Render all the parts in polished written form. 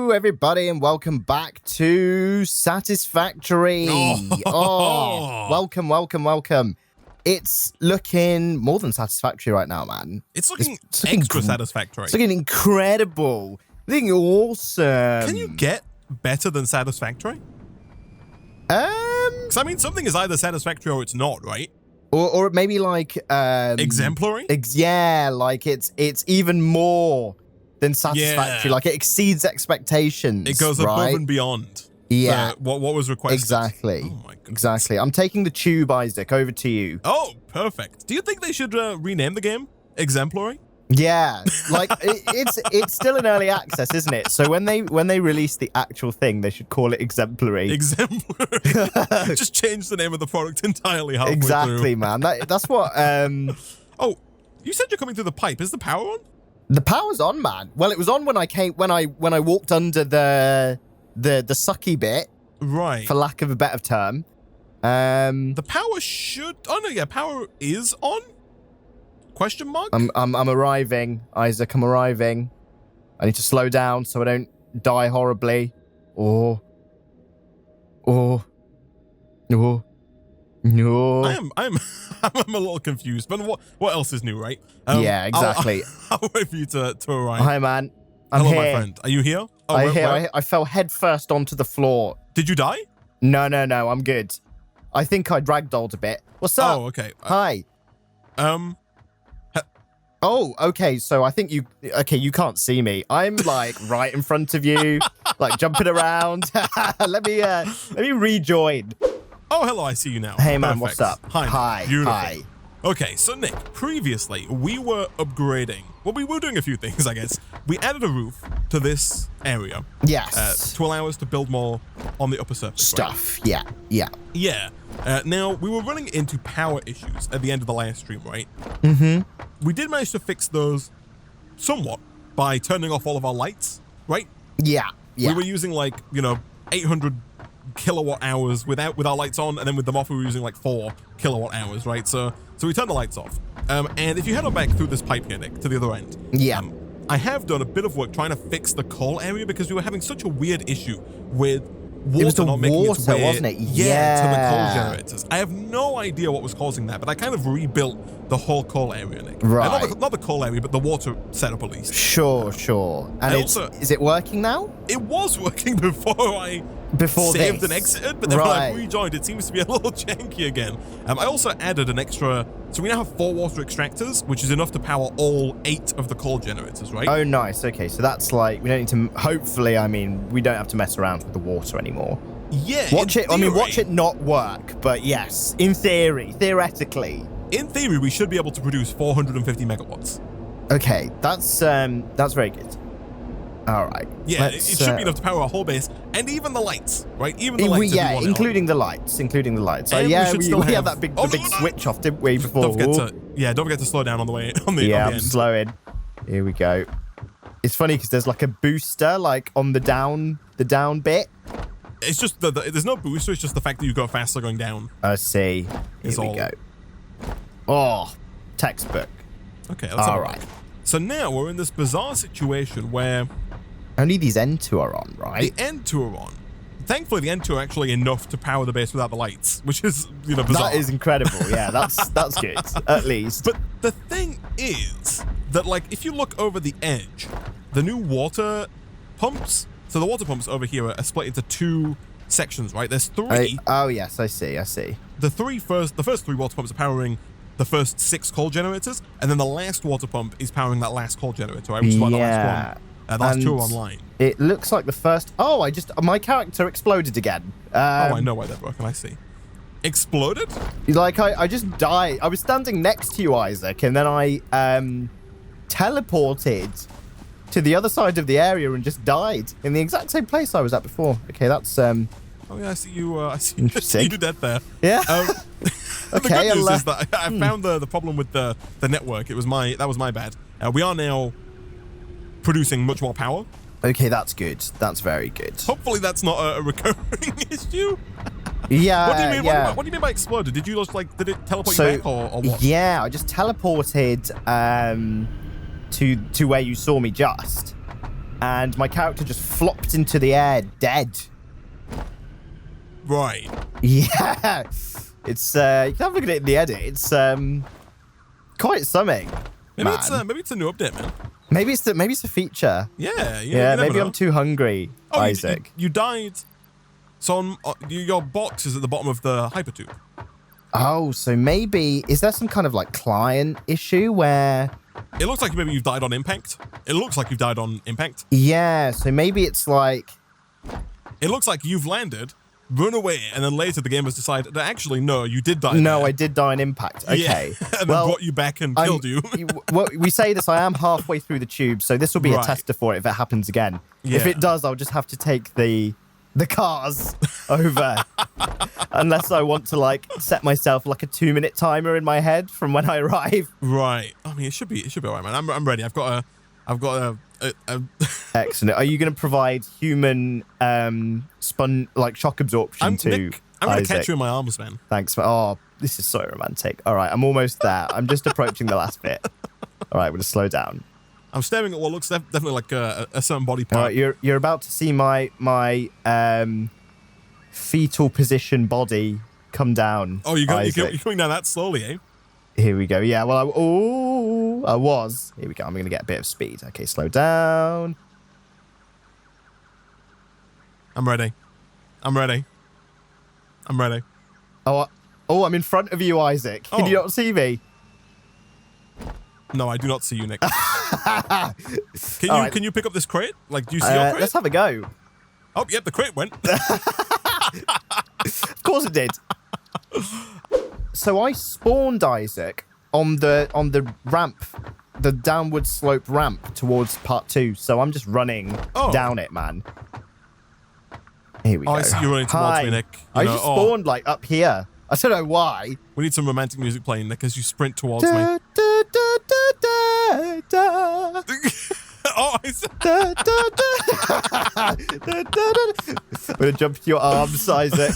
Hello, everybody, and welcome back to Satisfactory. Welcome. It's looking more than satisfactory right now, man. It's looking extra satisfactory. It's looking incredible. Looking awesome. Can you get better than satisfactory? Because I mean, something is either satisfactory or it's not, right? Or maybe like exemplary. Like it's even more than satisfactory. Yeah. Like it exceeds expectations. It goes above and beyond. Yeah. What was requested. Exactly. Oh my goodness. Exactly. I'm taking the tube, Isaac. Over to you. Oh, perfect. Do you think they should rename the game Exemplary? Yeah, like it's still in early access, isn't it? So when they release the actual thing, they should call it Exemplary. Exemplary. Just change the name of the product entirely halfway Exactly, through. man. That's what. Oh, you said you're coming through the pipe. Is the power on? The power's on, man. Well, it was on when I walked under the sucky bit. Right. For lack of a better term. The power should. Oh no, yeah, power is on. Question mark? I'm arriving, Isaac. I'm arriving. I need to slow down so I don't die horribly. No. I'm a little confused, but what else is new, right? Yeah, exactly. I'll wait for you to arrive. Hi, man. I'm Hello, here. my friend. Are you here? Oh, I fell head first onto the floor. Did you die? No. I'm good. I think I ragdolled a bit. What's up? Oh, okay. Hi. Oh, okay. So I think you can't see me. I'm like right in front of you, like jumping around. Let me rejoin. Oh, hello. I see you now. Hey, man. Perfect. What's up? Hi. Beautiful. Hi. Okay, so Nick, previously we were upgrading. Well, we were doing a few things, I guess. We added a roof to this area. Yes. To allow us to build more on the upper surface. Stuff. Right? Yeah. Yeah. Now, we were running into power issues at the end of the last stream, right? Mm-hmm. We did manage to fix those somewhat by turning off all of our lights, right? Yeah. We were using 800 kilowatt hours with our lights on, and then with them off we were using 4 kilowatt hours, right? So we turned the lights off. And if you head on back through this pipe here, Nick, to the other end. Yeah. I have done a bit of work trying to fix the coal area because we were having such a weird issue with water not making its way, wasn't it? to the coal generators. I have no idea what was causing that, but I kind of rebuilt the whole coal area, Nick. Right. Not the coal area, but the water setup at least. Sure. And is it working now? It was working before saved and exited, but then when I rejoined, it seems to be a little janky again. I also added an extra, so we now have 4 water extractors, which is enough to power all 8 of the coal generators, right? Oh, nice. Okay, so that's we don't need to. Hopefully, we don't have to mess around with the water anymore. Yeah. Watch it not work, but yes, theoretically. In theory, we should be able to produce 450 megawatts. Okay, that's very good. All right. Yeah, it should be enough to power our whole base and even the lights, right? Even the lights. Including the lights. And we had that big switch off, didn't we? Before. Don't forget to slow down on the way. I'm slowing. Here we go. It's funny because there's a booster on the down bit. It's just there's no booster. It's just the fact that you go faster going down. I see. Here we go. Oh, textbook. Okay, that's all right. So now we're in this bizarre situation where only these N2 are on, right? The N2 are on. Thankfully, the N2 are actually enough to power the base without the lights, which is bizarre. That is incredible. Yeah, that's good at least. But the thing is that if you look over the edge, the new water pumps. So the water pumps over here are split into 2 sections, right? There's 3. Oh yes, I see. The first 3 water pumps are powering the first 6 coal generators, and then the last water pump is powering that last coal generator, right? Which is why the last one. The last 2 are online. It looks like the first. Oh, my character exploded again. I know why that broken. I see. Exploded? I just died. I was standing next to you, Isaac, and then I teleported to the other side of the area and just died in the exact same place I was at before. Okay, that's Oh yeah, I see you. I see you dead there. Yeah. The good news is that I found the problem with the network. That was my bad. We are now producing much more power. Okay, that's good. That's very good. Hopefully that's not a recurring issue. Yeah. What do you mean? What do you mean by exploded? Did you just did it teleport you back or what? Yeah, I just teleported to where you saw me just. and my character just flopped into the air dead. Right. Yeah. It's, you can have a look at it in the edit. It's, quite something. Maybe it's a new update, man. Maybe it's a feature. Yeah. Maybe I'm too hungry, Isaac. You died. So your box is at the bottom of the hypertube. Oh, so maybe is there some kind of like client issue where it looks like maybe you've died on impact. Yeah, so maybe it's like it looks like you've landed, run away, and then later the game has decided that actually no, you did die. No, there. I did die on impact. Okay. Yeah. And then brought you back and killed you. Well, we say this, I am halfway through the tube, so this will be a tester for it if it happens again. Yeah. If it does, I'll just have to take the cars over. Unless I want to like set myself like a 2-minute timer in my head from when I arrive. Right. I mean, it should be all right, man. I'm ready. I've got a Excellent. Are you going to provide human shock absorption to Nick, I'm going to Isaac? catch you in my arms, man. Thanks. Oh, this is so romantic. All right, I'm almost there. I'm just approaching the last bit. All right, we're going to slow down. I'm staring at what looks definitely like a certain body part. All right, you're about to see my fetal position body come down. Oh, you're coming down that slowly, eh? Here we go. Yeah, well, I was. Here we go. I'm going to get a bit of speed. Okay, slow down. I'm ready. Oh, I'm in front of you, Isaac. Can you not see me? No, I do not see you, Nick. Can you pick up this crate? Like, do you see your crate? Let's have a go. Oh, yep, the crate went. Of course it did. So I spawned Isaac on the ramp, the downward slope ramp towards part 2. So I'm just running down it, man. Here we go. I see you running towards me, Nick. I just spawned like up here. I don't know why. We need some romantic music playing, Nick, as you sprint towards me. I'm gonna jump to your arms, Isaac.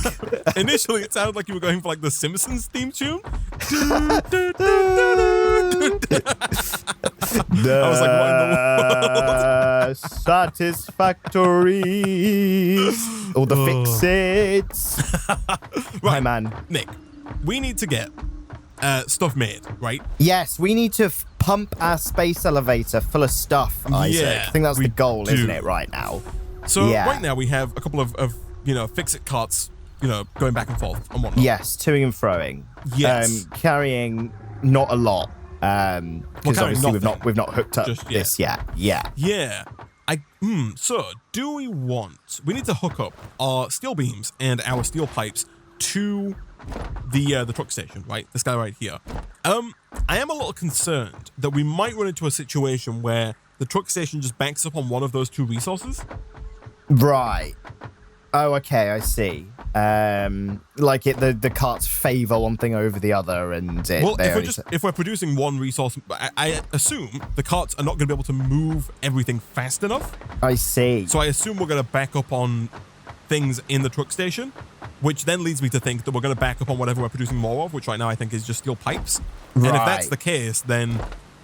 Initially, it sounded like you were going for like the Simpsons theme tune. I was like, what in the world? Satisfactory. All the fix-its. Right, Hi, man. Nick, we need to get stuff made, right? Yes, we need to pump our space elevator full of stuff, Isaac. Yeah, I think that's the goal, isn't it, right now? So right now we have a couple of fix-it carts, going back and forth and whatnot. Yes, toing and throwing. Yes. Carrying not a lot. Because obviously we've not hooked up this yet. Yeah. Yeah. So we need to hook up our steel beams and our steel pipes to the truck station, right? This guy right here. I am a little concerned that we might run into a situation where the truck station just banks up on one of those two resources. Right. Oh, okay, I see. The carts favor one thing over the other, and if we're producing one resource, I assume the carts are not going to be able to move everything fast enough. I see. So I assume we're going to back up on things in the truck station, which then leads me to think that we're going to back up on whatever we're producing more of, which right now I think is just steel pipes. Right. And if that's the case, then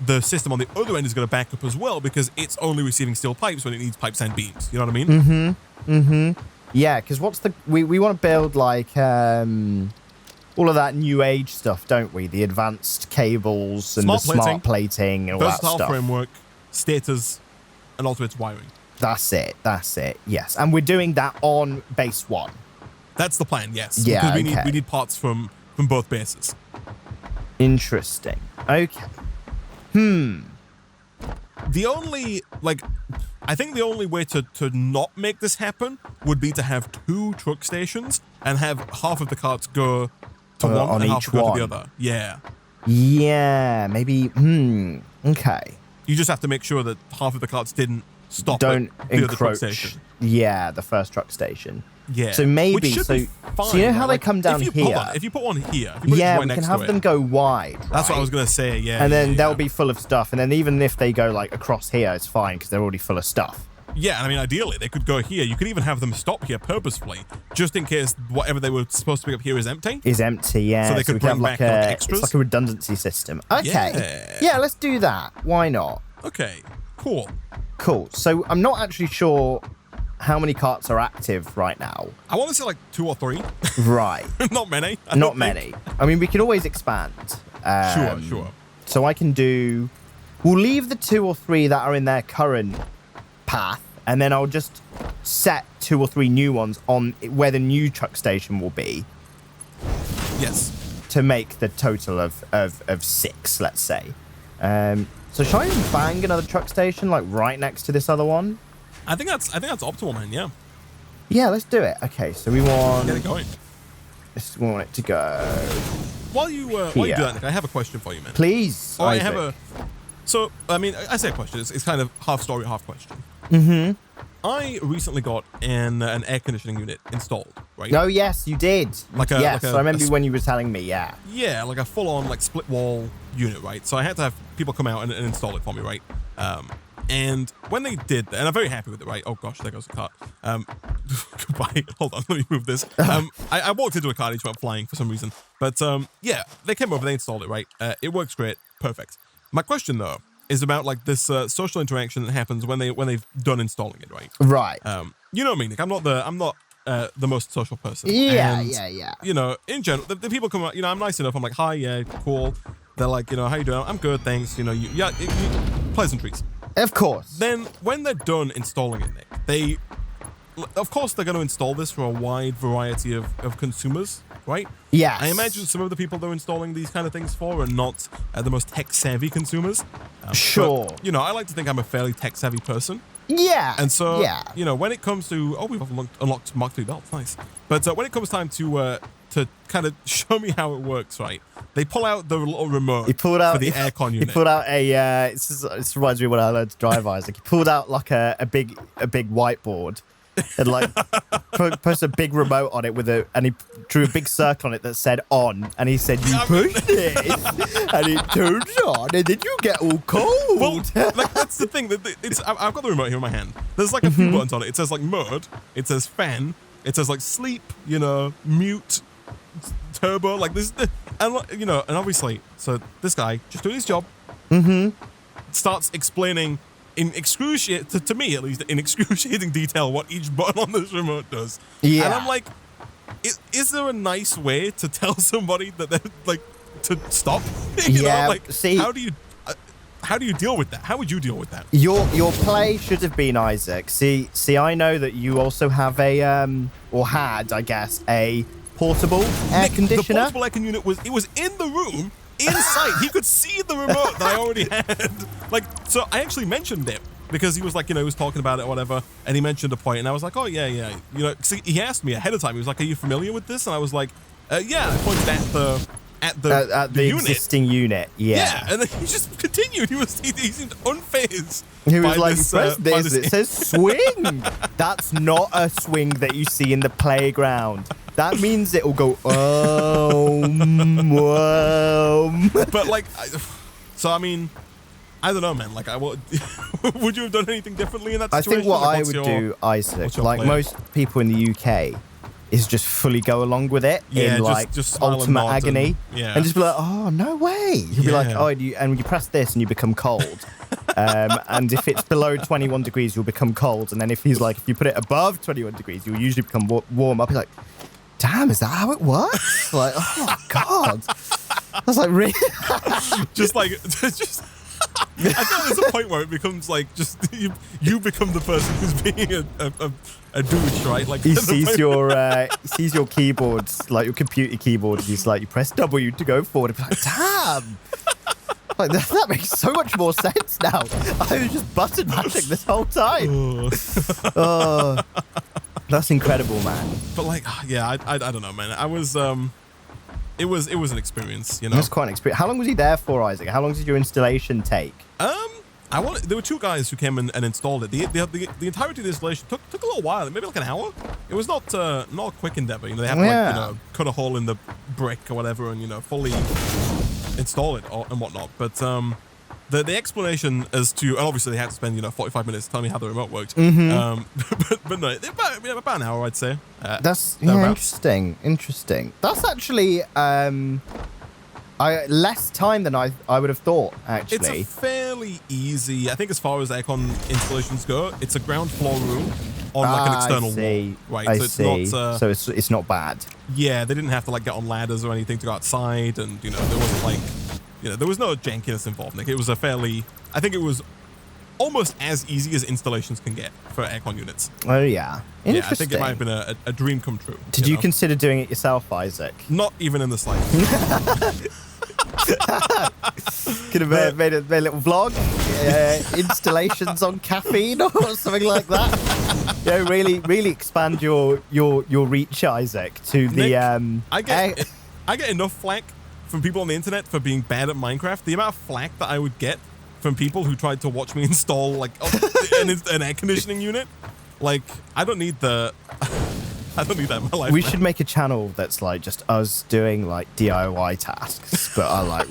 the system on the other end is going to back up as well, because it's only receiving steel pipes when it needs pipes and beams. You know what I mean? Yeah, because we want to build like all of that new age stuff, don't we? The advanced cables and smart plating and all that stuff. Versatile framework, stators, and alternates wiring. That's it. Yes, and we're doing that on base 1. That's the plan. Yes. Yeah. Because we need parts from both bases. Interesting. Okay. I think the only way to not make this happen would be to have 2 truck stations and have half of the carts go to one on and each half go one. to the other. Yeah. Yeah, maybe. Okay. You just have to make sure that half of the carts didn't stop. Don't the other truck encroach. station. Yeah, the first truck station. Yeah. So maybe Which should be fine, so you know how they come down if you put one here, we can have them go wide. Right? That's what I was gonna say. Yeah. And then they'll be full of stuff. And then even if they go like across here, it's fine because they're already full of stuff. Yeah, and I mean, ideally, they could go here. You could even have them stop here purposefully, just in case whatever they were supposed to pick up here is empty. Yeah. So they could bring back extras. It's like a redundancy system. Okay. Yeah, let's do that. Why not? Okay, cool. Cool. So I'm not actually sure how many carts are active right now. I want to say like 2 or 3. Right. Not many. Not many. I mean, we can always expand. Sure. So I can do... We'll leave the 2 or 3 that are in their current path, and then I'll just set 2 or 3 new ones on where the new truck station will be. Yes. To make the total of 6, let's say. So should I bang another truck station like right next to this other one? I think that's optimal, man. Yeah. Yeah, let's do it. Okay, so we want... Get it going. We want it to go... While you do that, Nick, I have a question for you, man. Please, I have a... So, I mean, I say a question. It's kind of half story, half question. Mm-hmm. I recently got an air conditioning unit installed, right? Oh, yes, you did. Yes, I remember when you were telling me, yeah. Yeah, like a full-on, like, split-wall unit, right? So I had to have people come out and install it for me, right? And when they did, and I'm very happy with it, right? Oh, gosh, there goes the cart. Goodbye. Hold on, let me move this. I walked into a cart, it went flying for some reason. But, yeah, they came over, they installed it, right? It works great. Perfect. My question, though, is about like this social interaction that happens when they've done installing it, right? Right. You know me, Nick. I'm not the most social person. Yeah, and, yeah. You know, in general, the people come out. You know, I'm nice enough. I'm like, hi, yeah, cool. They're like, you know, how you doing? I'm good, thanks. You know, pleasantries. Of course. Then when they're done installing it, Nick, of course they're going to install this for a wide variety of consumers, right? Yeah. I imagine some of the people they're installing these kind of things for are not the most tech-savvy consumers. Sure. But, you know, I like to think I'm a fairly tech-savvy person. Yeah. And so, yeah. you know, when it comes to... Oh, we've unlocked Mark III belts. Nice. But when it comes time to kind of show me how it works, right, they pull out the little remote for the aircon unit. He pulled out a... this reminds me of when I learned to drive Isaac. He pulled out like a big whiteboard and like put a big remote on it and he drew a big circle on it that said on, and he said, you push this and it turns on and then you get all cold. Well, like that's the thing. I've got the remote here in my hand. There's like a few buttons on it. It says like mode, it says fan, it says like sleep, you know, mute, turbo, like this, and you know, and obviously, so this guy just doing his job, starts explaining in excruciating, to me at least, in excruciating detail what each button on this remote does. Yeah. And I'm like, is there a nice way to tell somebody that they're like to stop? You know, like, see, how do you deal with that? How would you deal with that? Your play should have been, Isaac. See, I know that you also have or had, I guess, a portable air conditioner. The portable air conditioner was in the room. In sight, he could see the remote that I already had. Like, so I actually mentioned it because he was like, you know, he was talking about it or whatever, and he mentioned a point, and I was like, oh yeah. You know, see, he asked me ahead of time. He was like, are you familiar with this? And I was like, yeah. I pointed at the unit. Existing unit. Yeah. And then he just continued. He seemed unfazed. He was like, press this. It says swing. That's not a swing that you see in the playground. That means it will go, But like, so I mean, I don't know, man. Like, would you have done anything differently in that situation? I think what I would do, Isaac, like most people in the UK, is just fully go along with it in like just ultimate agony, and just be like, oh, no way. You'll be like, oh, and you press this and you become cold. And if it's below 21 degrees, you'll become cold. And then if he's like, if you put it above 21 degrees, you'll usually become warm. I'll be like, damn, is that how it works? Like, oh God. I was like, really? just I feel like there's a point where it becomes like just you become the person who's being a douche, right? Like he sees your keyboard, like your computer keyboard, and he's like, you press W to go forward. And be like, damn. Like that makes so much more sense now. I was just button mashing this whole time. That's incredible, man. But like, yeah, I don't know, man. I was it was an experience, you know. It was quite an experience. How long was he there for, Isaac? How long did your installation take? There were 2 guys who came and installed it. The entirety of the installation took a little while, maybe like an hour. It was not a quick endeavor. You know, they had to like, you know, cut a hole in the brick or whatever, and you know, fully install it and whatnot. But the explanation as to, and obviously they had to spend, you know, 45 minutes telling me how the remote worked. But no, about an hour, I'd say. That's interesting. That's actually, I Less time than I would have thought, actually. It's a fairly easy, I think as far as aircon installations go, it's a ground floor room on like an external wall. Right, I so it's see. not so it's not bad. Yeah, they didn't have to like get on ladders or anything to go outside, and there wasn't like there was no jankiness involved. Like it was I think it was almost as easy as installations can get for aircon units. Oh yeah. Interesting. Yeah, I think it might have been a dream come true. Did you consider doing it yourself, Isaac? Not even in the slightest. Could have made a little vlog, installations on caffeine or something like that. Really expand your reach, Isaac, to the. Nick, I get enough flack from people on the internet for being bad at Minecraft. The amount of flack that I would get from people who tried to watch me install like an air conditioning unit, like I don't need that in my life. We should make a channel that's like just us doing like DIY tasks, but are like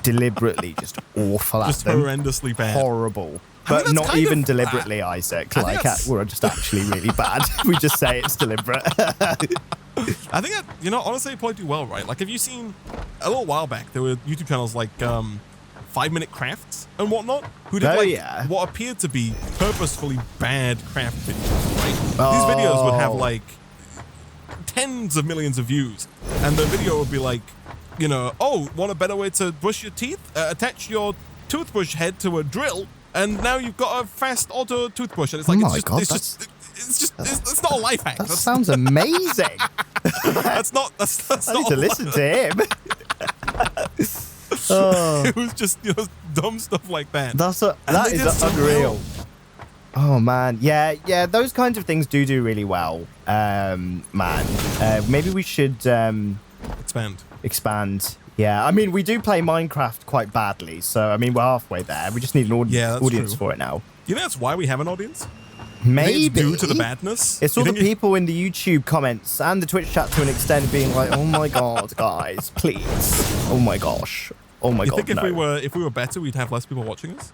deliberately just awful at them. Horrendously bad. Horrible. But not even deliberately, Isaac. Like, we're just actually really bad. We just say it's deliberate. I think that, honestly, it probably do well, right? Like, have you seen, a little while back, there were YouTube channels like 5-Minute Crafts and whatnot, who did what appeared to be purposefully bad craft videos, right? These videos would have like tens of millions of views, and the video would be like, want a better way to brush your teeth? Attach your toothbrush head to a drill, and now you've got a fast auto toothbrush. And it's like, it's not a life hack. That sounds amazing. That's not I need to listen to him. It was just dumb stuff like that. That is unreal. Oh man, yeah. Those kinds of things do really well, man. Maybe we should expand. Yeah, I mean, we do play Minecraft quite badly, so I mean, we're halfway there. We just need an audience for it now. That's why we have an audience? Maybe. It's due to the badness? It's all the people in the YouTube comments and the Twitch chat to an extent being like, oh my god, guys, please. Oh my gosh. Oh my god, You think if we were better, we'd have less people watching us?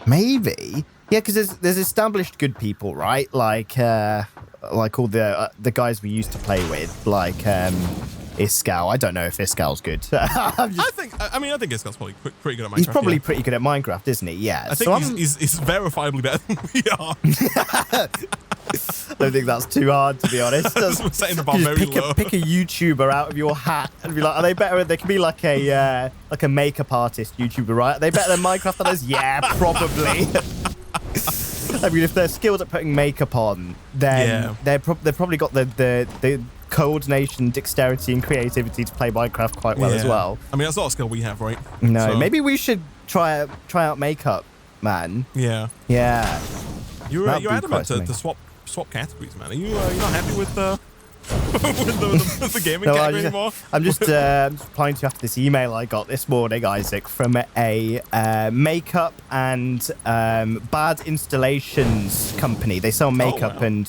Maybe. Yeah, because there's established good people, right? Like all the guys we used to play with, like Iskal. I don't know if Iskal's good. I think Iskal's probably pretty good at Minecraft. He's probably pretty good at Minecraft, isn't he? Yeah. I think he's verifiably better than we are. I don't think that's too hard, to be honest. We're setting the bar very low. Pick a YouTuber out of your hat and be like, are they better? They can be like a makeup artist YouTuber, right? Are they better than Minecraft than us? Yeah, probably. I mean, if they're skilled at putting makeup on, then they've probably got the coordination, dexterity, and creativity to play Minecraft quite well as well. I mean, that's not a skill we have, right? No, maybe we should try out makeup, man. Yeah. Yeah. You're adamant to swap categories, man. Are you not happy with the gaming category anymore? I'm just replying to you after this email I got this morning, Isaac, from a makeup and bad installations company. They sell makeup and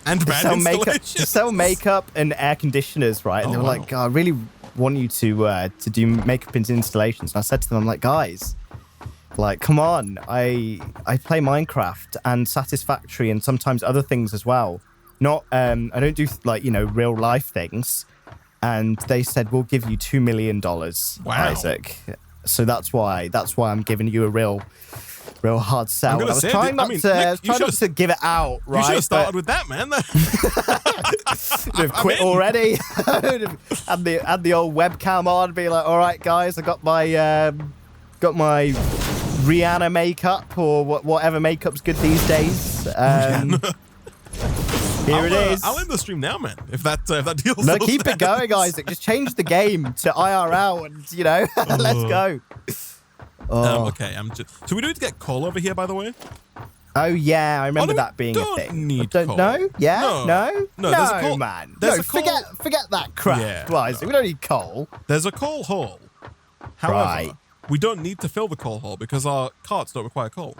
bad installations. They sell makeup and air conditioners, right? And they were like, I really want you to do makeup and installations. And I said to them, I'm like, guys, like, come on, I play Minecraft and Satisfactory and sometimes other things as well. Not, I don't do real life things. And they said, we'll give you $2 million, Isaac. So that's why I'm giving you a real hard sell. I was trying not to give it out, right? You should have started with that, man. Would have quit already. Had the old webcam on, be like, all right, guys, I got my Rihanna makeup or whatever makeup's good these days. Here it is. I'll end the stream now, man. If that deal's no, keep it going, Isaac. Just change the game to IRL and let's go. Okay, so we do need to get coal over here, by the way. Oh yeah, I remember that being a thing. Coal. No? Yeah? No, there's a coal, man. Forget that crap, Isaac. We don't need coal. There's a coal hole. However, we don't need to fill the coal hole because our carts don't require coal.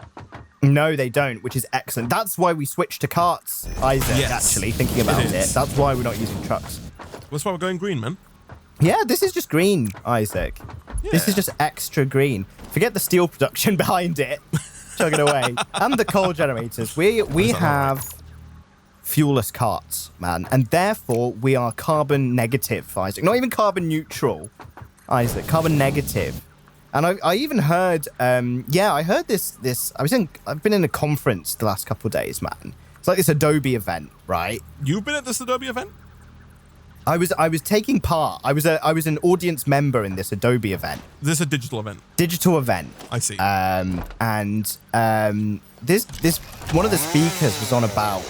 No, they don't, which is excellent. That's why we switched to carts, Isaac, actually, thinking about it. That's why we're not using trucks. That's why we're going green, man. Yeah, this is just green, Isaac. Yeah. This is just extra green. Forget the steel production behind it. Chugging away. And the coal generators. We have fuelless carts, man. And therefore, we are carbon negative, Isaac. Not even carbon neutral. Isaac. Carbon negative. And I even heard, I heard this. I've been in a conference the last couple of days, man. It's like this Adobe event, right? You've been at this Adobe event? I was taking part. I was an audience member in this Adobe event. This is a digital event. Digital event. I see. This one of the speakers was on about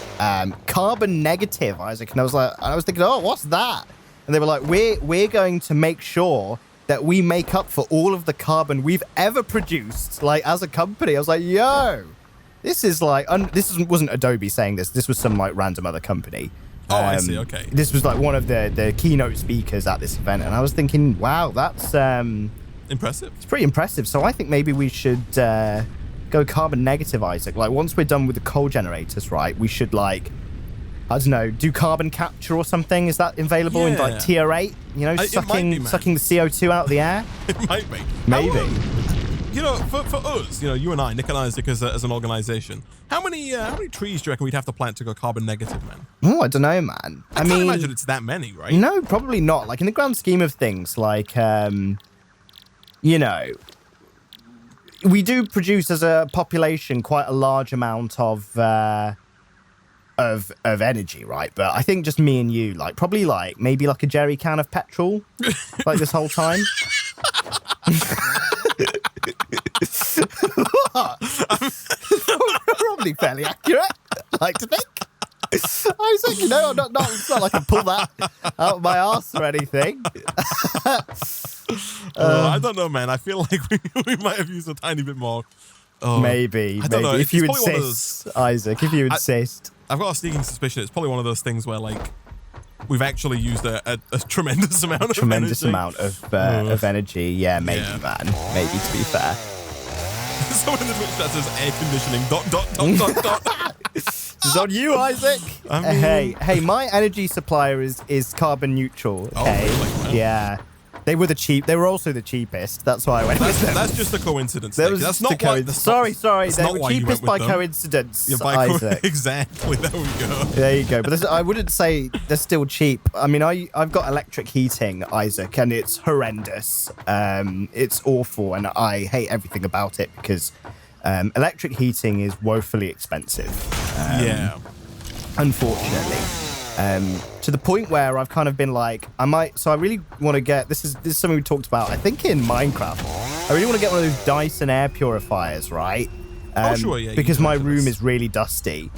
carbon negative, Isaac, and I was thinking, oh, what's that? And they were like, we're going to make sure that we make up for all of the carbon we've ever produced, like as a company. I was like, yo, this is like, wasn't Adobe saying this. This was some like random other company. Oh, I see. Okay. This was like one of the keynote speakers at this event, and I was thinking, wow, that's impressive. It's pretty impressive. So I think maybe we should go carbon negative, Isaac. Like once we're done with the coal generators, right? We should like, I don't know, do carbon capture or something. Is that available in like tier 8? You know, sucking the CO2 out of the air. It might be. Maybe. You know, for us, you know, you and I, Nick and Isaac, as an organization, how many trees do you reckon we'd have to plant to go carbon negative, man? Oh, I don't know, man. I can't imagine it's that many, right? No, probably not. Like in the grand scheme of things, like, you know, we do produce as a population quite a large amount of energy, right? But I think just me and you, like, probably like maybe like a jerry can of petrol, like this whole time. Probably fairly accurate, I like to think. Isaac, you know, it's not like I pull that out of my arse or anything. I don't know, man. I feel like we might have used a tiny bit more. Maybe. If you insist, Isaac, if you insist. I've got a sneaking suspicion it's probably one of those things where, like, we've actually used a tremendous amount of energy. Yeah, maybe, man. Maybe, to be fair. Someone in the Twitch chat says air conditioning, ... This is on you, Isaac. I mean... Hey, my energy supplier is carbon neutral. Okay? Oh, really? Yeah. They were also the cheapest. That's why I went with them. That's just a coincidence. That's not sorry. They were cheapest by coincidence, Isaac. Exactly. There we go. There you go. But I wouldn't say they're still cheap. I mean, I've got electric heating, Isaac, and it's horrendous. It's awful, and I hate everything about it because electric heating is woefully expensive. Unfortunately. To the point where I've kind of been like, I really want to get, this is something we talked about, I think in Minecraft. I really want to get one of those Dyson air purifiers, right? Because my room is really dusty.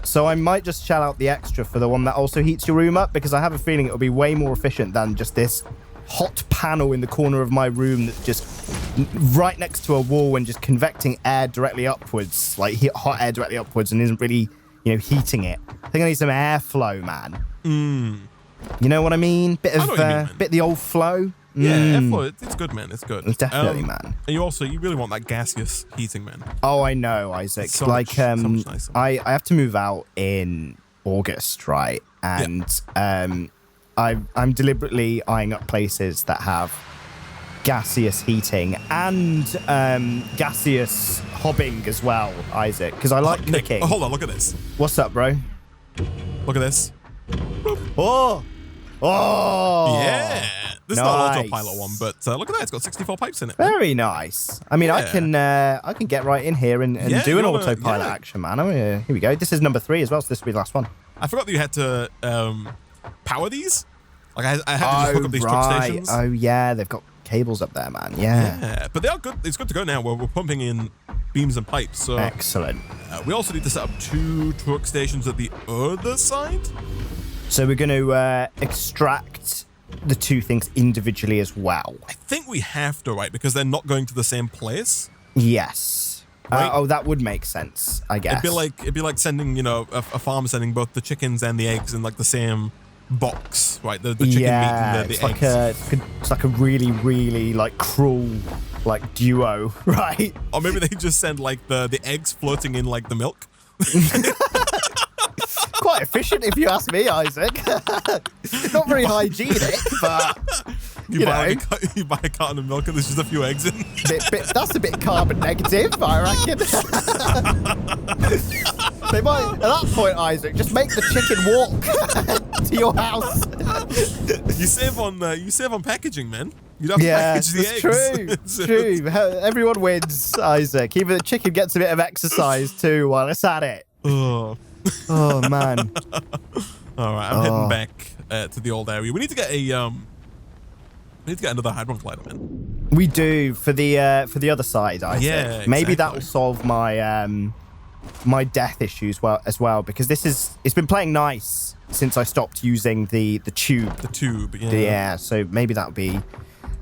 So I might just shell out the extra for the one that also heats your room up, because I have a feeling it'll be way more efficient than just this hot panel in the corner of my room that's just right next to a wall and just convecting air directly upwards, like hot air directly upwards, and isn't really, you know, heating it. I think I need some airflow, man. You know what I mean? Bit of the old flow. Yeah, airflow. It's good, man. It's good. Definitely, man. And you really want that gaseous heating, man. Oh, I know, Isaac. So much nicer. I have to move out in August, right? And I'm deliberately eyeing up places that have gaseous heating and gaseous hobbing as well, Isaac, because I like cooking. Hold on, look at this. What's up, bro? Look at this. Oh! Yeah! This is not an autopilot one, but look at that. It's got 64 pipes in it. Very nice. I mean, I can get right in here and do an autopilot action, man. Here we go. This is number 3 as well, so this will be the last one. I forgot that you had to power these. Like I had to just hook up these truck stations. Oh yeah, they've got cables up there, man. Yeah, but they are good. It's good to go now. We're pumping in beams and pipes. So excellent. We also need to set up 2 truck stations at the other side. So we're going to extract the 2 things individually as well. I think we have to, right? Because they're not going to the same place. Yes. Right? That would make sense, I guess. It'd be like sending, you know, a farm sending both the chickens and the eggs in like the same box, right? The chicken meat and the eggs. It's like a really, really like cruel like duo, right? Or maybe they just send like the eggs floating in like the milk. Quite efficient, if you ask me, Isaac. Not very hygienic, but you buy a carton of milk and there's just a few eggs in. That's a bit carbon negative, I reckon. They might, at that point, Isaac, just make the chicken walk to your house. You save on packaging, man. You don't have to package the eggs. True. Everyone wins, Isaac. Even the chicken gets a bit of exercise too while it's at it. Oh man. All right, I'm heading back to the old area. We need to get another hadron collider, man. We do for the other side, Isaac. Yeah, exactly. Maybe that will solve my my death issues as well because it's been playing nice since I stopped using the tube. The tube, yeah. Yeah, so maybe that'll be.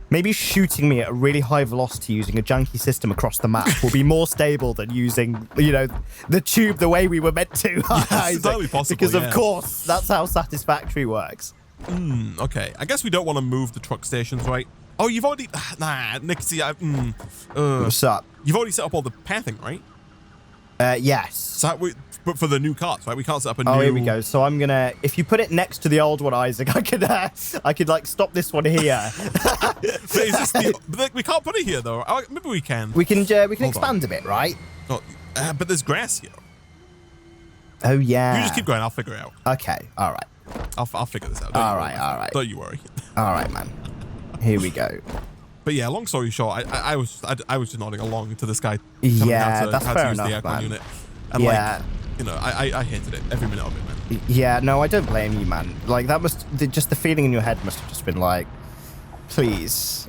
Maybe shooting me at a really high velocity using a janky system across the map will be more stable than using, the tube the way we were meant to. It's entirely possible, because, of course, that's how Satisfactory works. Okay. I guess we don't want to move the truck stations, right? Oh, you've already... Nah, Nick, see, what's up? You've already set up all the pathing, right? Yes. So but for the new carts, right? We can't set up a new... Oh, here we go. So I'm gonna... If you put it next to the old one, Isaac, I could like stop this one here. But is this we can't put it here though. Maybe we can. We can expand a bit, right? Oh, but there's grass here. Oh yeah. You just keep going. I'll figure it out. Okay. All right. I'll figure this out. All right. Don't you worry. All right, man. Here we go. But yeah, long story short, I was just nodding along to this guy. Yeah, that's how fair to use enough, the aircon man. unit. And I hated it every minute of it, man. Yeah, no, I don't blame you, man. Like that just the feeling in your head must have just been like, please.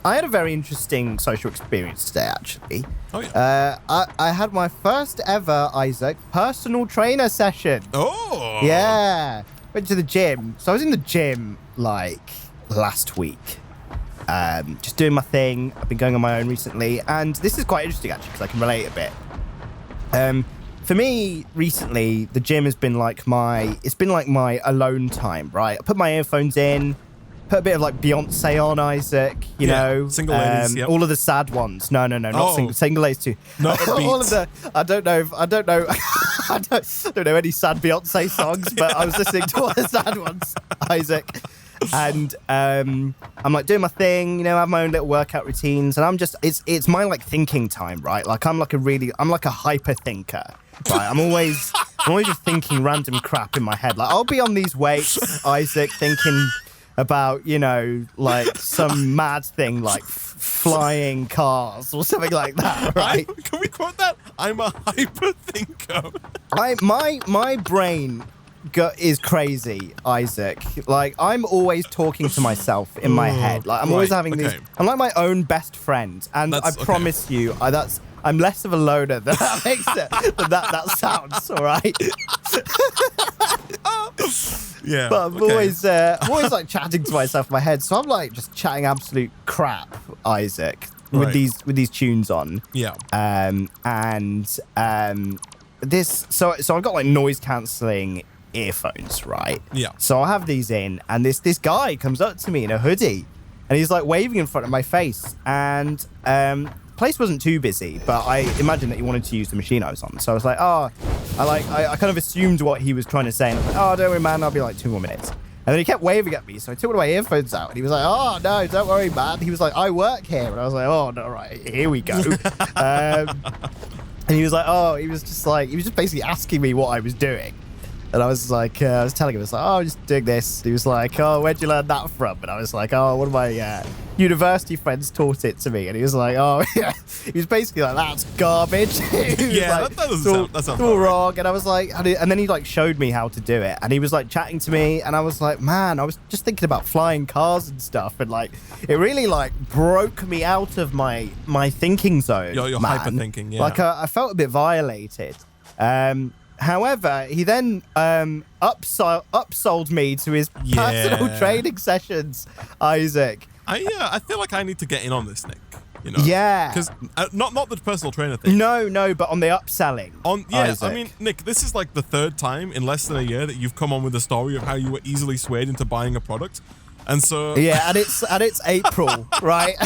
I had a very interesting social experience today, actually. Oh yeah. I had my first ever, Isaac, personal trainer session. Oh. Yeah. Went to the gym. So I was in the gym like last week. Just doing my thing. I've been going on my own recently, and this is quite interesting actually because I can relate a bit. For me, recently, the gym has been like my alone time, right? I put my earphones in, put a bit of like Beyonce on, Isaac, you know. Single ladies, yep. All of the sad ones. No, not single ladies too. Not all of the, I don't know I don't know any sad Beyonce songs, but I was listening to all the sad ones, Isaac. And I'm like doing my thing, I have my own little workout routines, and I'm just it's my like thinking time, right? Like I'm like a hyper thinker, right? I'm always just thinking random crap in my head. Like I'll be on these weights, Isaac, thinking about like some mad thing like flying cars or something like that, right? Can we quote that? I'm a hyper thinker. My brain is crazy, Isaac. Like I'm always talking to myself in my head. Like I'm always having these. I'm like my own best friend, and I promise you, I'm less of a loner than that makes it. Than that sounds. All right. Yeah. But I'm always like chatting to myself in my head. So I'm like just chatting absolute crap, Isaac, with these tunes on. Yeah. This. So I've got like noise cancelling earphones, right? Yeah. So I have these in, and this guy comes up to me in a hoodie, and he's like waving in front of my face, and place wasn't too busy, but I imagined that he wanted to use the machine I was on. So I was like, I kind of assumed what he was trying to say, and I was like, oh, don't worry, man, I'll be like 2 more minutes. And then he kept waving at me, so I took one of my earphones out, and he was like, oh, no, don't worry, man. He was like, I work here. And I was like, oh, no, right, here we go. And he was like, he was just basically asking me what I was doing. And I was like, I was telling him, I'm just doing this. He was like, oh, where'd you learn that from? And I was like, oh, one of my university friends taught it to me. And he was like, oh, yeah. He was basically like, that's garbage. Yeah, like, that sounds all wrong. And I was like, and then he like showed me how to do it. And he was like chatting to me. And I was like, man, I was just thinking about flying cars and stuff. And like, it really like broke me out of my thinking zone. Your hyper thinking, yeah. Like I felt a bit violated. However, he then upsold me to his personal training sessions, Isaac. I feel like I need to get in on this, Nick. Yeah. Because not the personal trainer thing. No, but on the upselling. Isaac. I mean, Nick, this is like the third time in less than a year that you've come on with a story of how you were easily swayed into buying a product, and so yeah, and it's April, right?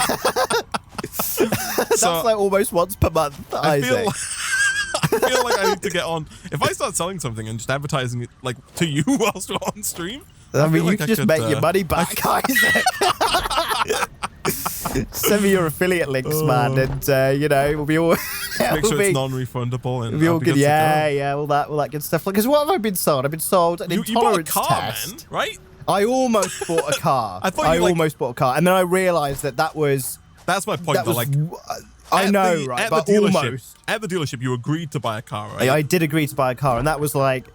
That's like almost once per month, Isaac. I feel like I need to get on. If I start selling something and just advertising it like to you whilst we're on stream, I mean, you can just make your money back, Isaac. Send me your affiliate links, man, and we'll be all Make sure it's non-refundable and all good. Yeah, all that good stuff. Because what have I been sold? I've been sold an intolerance you bought a car, test, man, right? I almost bought a car. I almost bought a car, and then I realized that was. That's my point, though. Like, I know, right? But almost at the dealership, you agreed to buy a car, right? I did agree to buy a car, and that was like.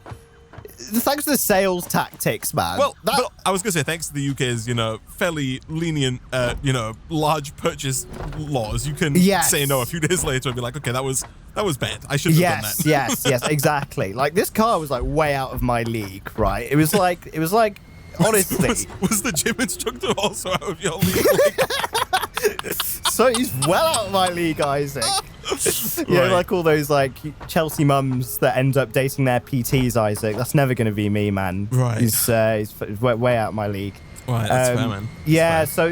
Thanks to the sales tactics, man. Well, but I was gonna say thanks to the UK's, fairly lenient, large purchase laws, you can say no a few days later and be like, okay, that was bad. I shouldn't have done that. yes, exactly. Like this car was like way out of my league, right? It was like honestly. Was the gym instructor also out of your league? So he's well out of my league, Isaac. Like all those like Chelsea mums that end up dating their PTs, Isaac. That's never going to be me, man. Right. He's way out of my league. Right, that's fair, man.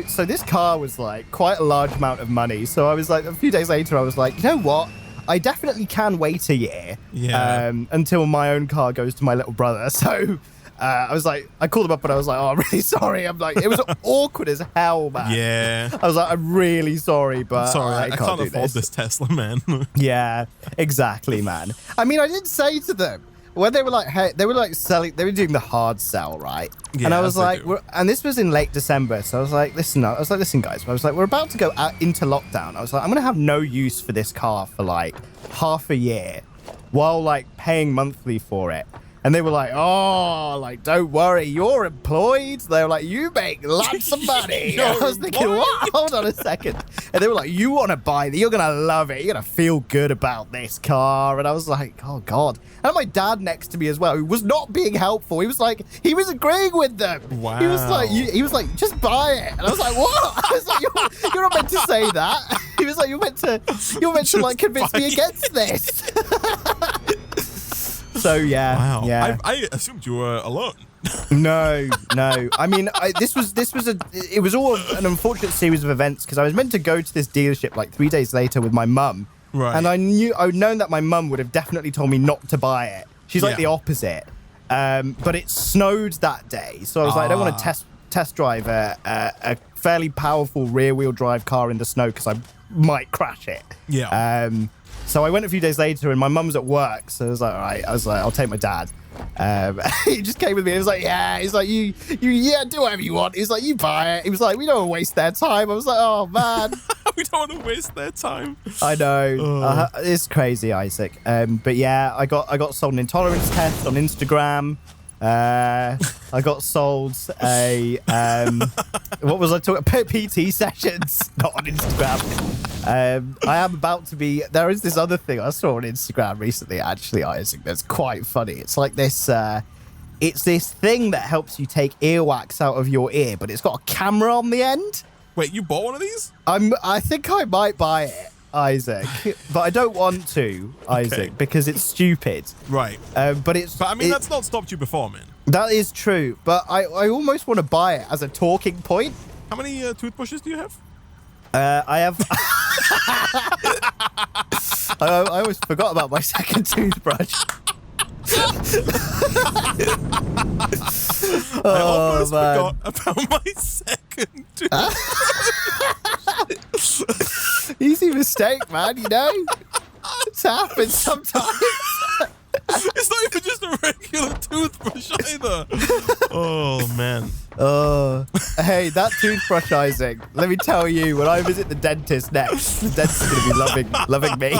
So this car was like quite a large amount of money. So I was like, a few days later, I was like, you know what? I definitely can wait a year until my own car goes to my little brother. So I was like, I called him up and I was like, oh, I'm really sorry. I'm like, it was awkward as hell, man. Yeah. I was like, I'm really sorry, but I can't afford this Tesla, man. Yeah, exactly, man. I mean, I did say to them when they were like, hey, they were selling, they were doing the hard sell, right? Yeah, and I was like, and this was in late December, so I was like, listen, guys. I was like, we're about to go out into lockdown. I was like, I'm gonna have no use for this car for like half a year, while like paying monthly for it. And they were like, oh, like, don't worry, you're employed. They were like, you make lots of money. I was thinking, what? Hold on a second. And they were like, you want to buy it. You're going to love it. You're going to feel good about this car. And I was like, oh, God. And my dad next to me as well, who was not being helpful. He was like, he was agreeing with them. Wow. He was like, just buy it. And I was like, what? I was like, you're not meant to say that. He was like, you're meant to like convince me against this. So wow. Yeah. I assumed you were alone. No. I mean, it was all an unfortunate series of events because I was meant to go to this dealership like 3 days later with my mum, right? And I'd known that my mum would have definitely told me not to buy it. She's like the opposite. But it snowed that day, so I was like, I don't want to test drive a fairly powerful rear-wheel drive car in the snow because I might crash it. Yeah. So I went a few days later and my mum's at work. So I was like, all right. I was like, I'll take my dad. He just came with me. He was like, yeah. He's like, you do whatever you want. He's like, you buy it. He was like, we don't want to waste their time. I was like, oh, man. We don't want to waste their time. I know. It's crazy, Isaac. But yeah, I got sold an intolerance test on Instagram. I got sold a what was I talking about? PT sessions, not on Instagram. I am about to be. There is this other thing I saw on Instagram recently, actually, Isaac. That's quite funny. It's like this. It's this thing that helps you take earwax out of your ear, but it's got a camera on the end. Wait, you bought one of these? I think I might buy it, Isaac, but I don't want to, Isaac, because it's stupid. Right. But I mean, that's not stopped you before, man. That is true, but I almost want to buy it as a talking point. How many toothbrushes do you have? I have. I always forgot about my second toothbrush. I almost forgot about my second toothbrush. Easy mistake, man, you know? It's happened sometimes. It's not even just a regular toothbrush either. Oh, man. Hey, that toothbrush, Isaac, let me tell you, when I visit the dentist next, the dentist is going to be loving me.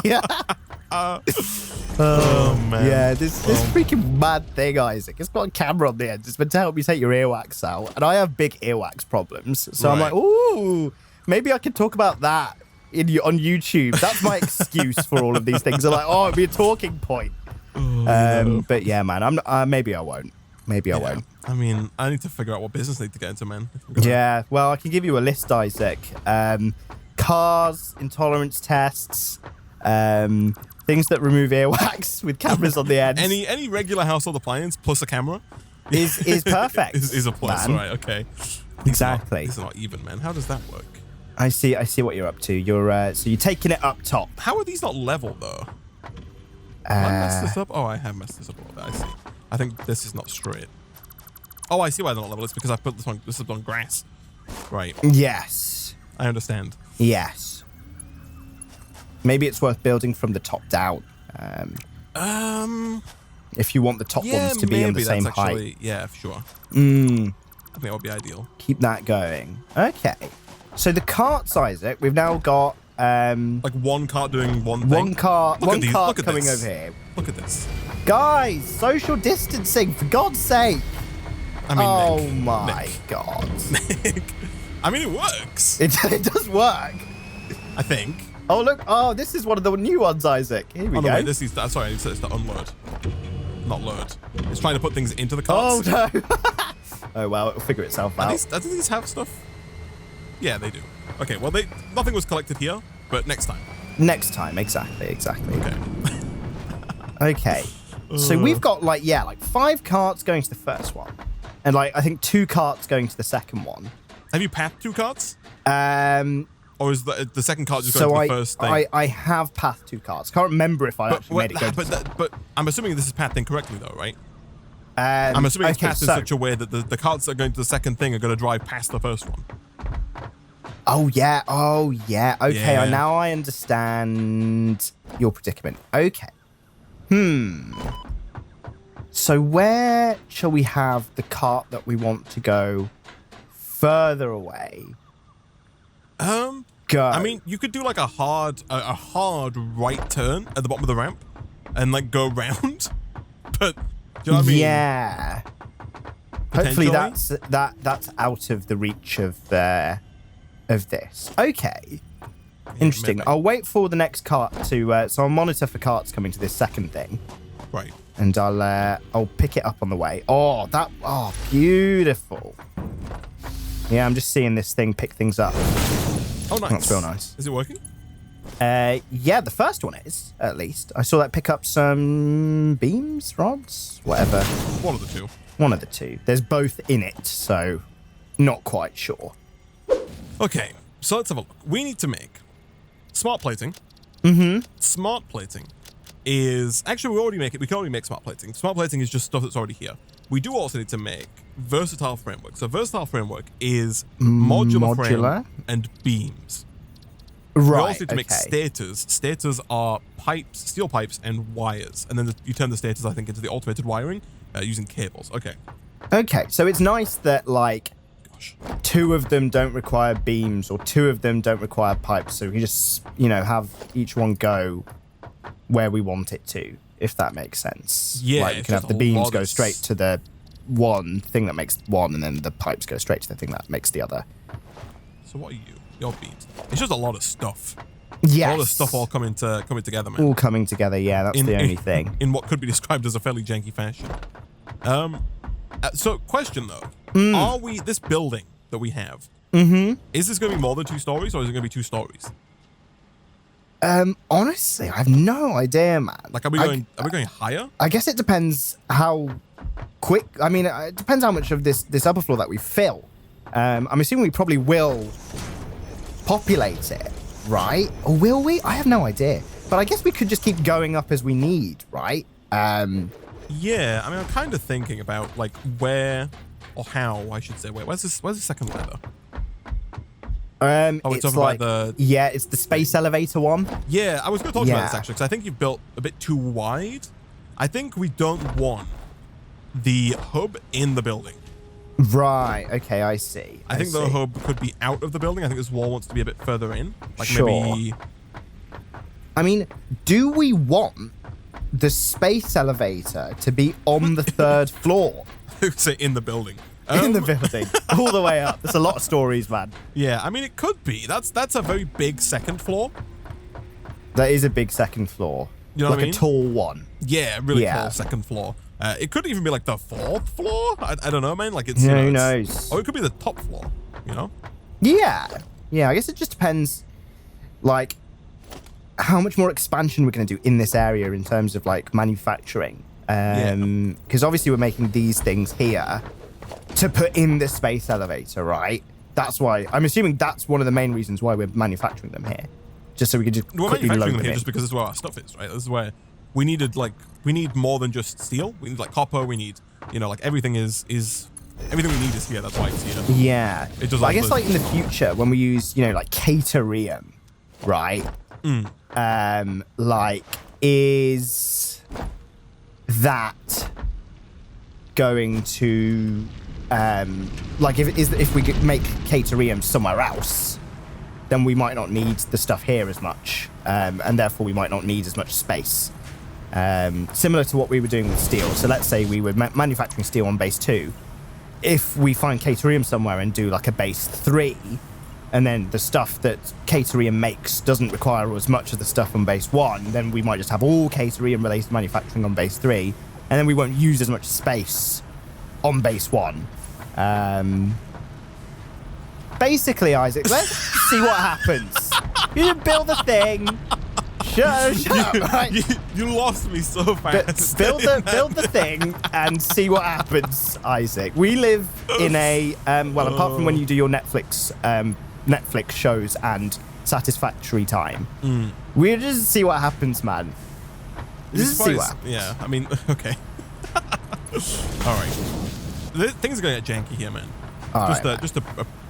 Oh, man. Yeah, this freaking mad thing, Isaac. It's got a camera on the end. It's meant to help you take your earwax out. And I have big earwax problems. So I'm like, ooh, maybe I could talk about that on YouTube. That's my excuse for all of these things. I'm like, oh, it'd be a talking point. But yeah, man, maybe I won't. Maybe I won't. I mean, I need to figure out what business I need to get into, man. Yeah, well, I can give you a list, Isaac. Cars, intolerance tests, things that remove earwax with cameras on the end. Any regular household appliance plus a camera is perfect. is a plus, man. Right? Okay. Exactly. This is not even, man. How does that work? I see what you're up to. You're taking it up top. How are these not level though? Have I messed this up? Oh, I have messed this up a little bit. I see. I think this is not straight. Oh, I see why they're not level. It's because I put this is on grass. Right. Yes. I understand. Yes. Maybe it's worth building from the top down. If you want the top ones to be on the same height. Yeah, for sure. I think that would be ideal. Keep that going. Okay. So the carts, Isaac, we've now got... like one cart doing one thing? One cart coming this. over here. Look at this. Guys, social distancing, for God's sake. I mean, oh Nick, my God. Nick. I mean, it works. It does work. I think. Oh, look. Oh, this is one of the new ones, Isaac. Here we go. No, wait, this is... Sorry, it's the unload. Not load. It's trying to put things into the carts. Oh, no. Oh, well, it'll figure itself out. Do these have stuff? Yeah, they do. Okay, well, nothing was collected here, but next time. Next time, exactly. Okay. Okay. So we've got, like 5 carts going to the first one. And, I think 2 carts going to the second one. Have you pathed 2 carts? Or is the second cart just going to the first thing? I have pathed 2 carts. Can't remember if I actually made it go but I'm assuming this is pathed incorrectly, though, right? I'm assuming it's pathed in such a way that the carts that are going to the second thing are going to drive past the first one. Oh, yeah. Okay, Yeah. now I understand your predicament. Okay. So where shall we have the cart that we want to go further away? Go. I mean, you could do like a hard right turn at the bottom of the ramp and like go around. But do you know what I mean? Yeah. Hopefully that's out of the reach of this. Okay. Interesting. Maybe. I'll wait for the next cart to so I'll monitor for carts coming to this second thing. Right. And I'll pick it up on the way. Oh, beautiful. Yeah, I'm just seeing this thing pick things up. Oh, nice. That's real nice. Is it working? Yeah, the first one is, at least. I saw that pick up some beams, rods, whatever. One of the two. One of the two. There's both in it, so not quite sure. Okay, so let's have a look. We need to make smart plating. Smart plating is... Actually, we can already make smart plating. Smart plating is just stuff that's already here. We do also need to make versatile framework. So versatile framework is modular frame and beams. Right. We also need to make stators. Stators are pipes, steel pipes, and wires. And then you turn the stators, I think, into the automated wiring using cables. Okay. Okay, so it's nice that, 2 of them don't require beams or 2 of them don't require pipes. So we just, have each one go where we want it to, if that makes sense. Yeah. You can have the beams go straight to the one thing that makes one, and then the pipes go straight to the thing that makes the other. So what are you? Your beams. It's just a lot of stuff. Yes. A lot of stuff all coming together, man. All coming together, yeah, that's the only thing. In what could be described as a fairly janky fashion. So question though. Are we, this building that we have, is this going to be more than 2 stories or is it going to be 2 stories? Honestly, I have no idea, man. Are we going higher? I guess it depends how quick. I mean, it depends how much of this upper floor that we fill. I'm assuming we probably will populate it, right? Or will we? I have no idea. But I guess we could just keep going up as we need, right? Yeah, I mean, I'm kind of thinking about where or how I should say. Wait, where's the second ladder? It's it's the space elevator one. Yeah, I was going to talk about this actually, because I think you've built a bit too wide. I think we don't want the hub in the building. Right. Okay, I see. I think the hub could be out of the building. I think this wall wants to be a bit further in. Sure. Maybe. I mean, do we want the space elevator to be on the 3rd floor? Say in the building. In the building, all the way up. There's a lot of stories, man. Yeah, I mean, it could be. That's a very big second floor. That is a big second floor. You know what I mean? A tall one. Yeah, really tall second floor. It could even be the 4th floor. I don't know, man. It's who knows? Or it could be the top floor. Yeah. I guess it just depends, how much more expansion we're going to do in this area in terms of manufacturing. Because obviously we're making these things here to put in the space elevator, right? That's why I'm assuming that's one of the main reasons why we're manufacturing them here, just so we could just quickly load them here in. Just because this is where our stuff is, right? This is where we need more than just steel. We need copper. We need everything is everything we need is here. That's why it's here. Yeah. It does. I guess in the future when we use caterium, right? like, is that going to, like, if we make Caterium somewhere else, then we might not need the stuff here as much, and therefore we might not need as much space. Similar to what we were doing with steel. So let's say we were manufacturing steel on base 2. If we find Caterium somewhere and do like a base 3, and then the stuff that Caterium makes doesn't require as much of the stuff on base 1, then we might just have all Caterium related manufacturing on base 3, and then we won't use as much space on base 1. Basically, Isaac, let's see what happens. You build a thing. Shut up, right? You lost me so fast. Build the thing and see what happens, Isaac. We live in a well, apart from when you do your Netflix shows and Satisfactory time, we'll just see what happens, man. Just see what happens. Yeah, I mean, okay. All right. Things are gonna get janky here, man. Just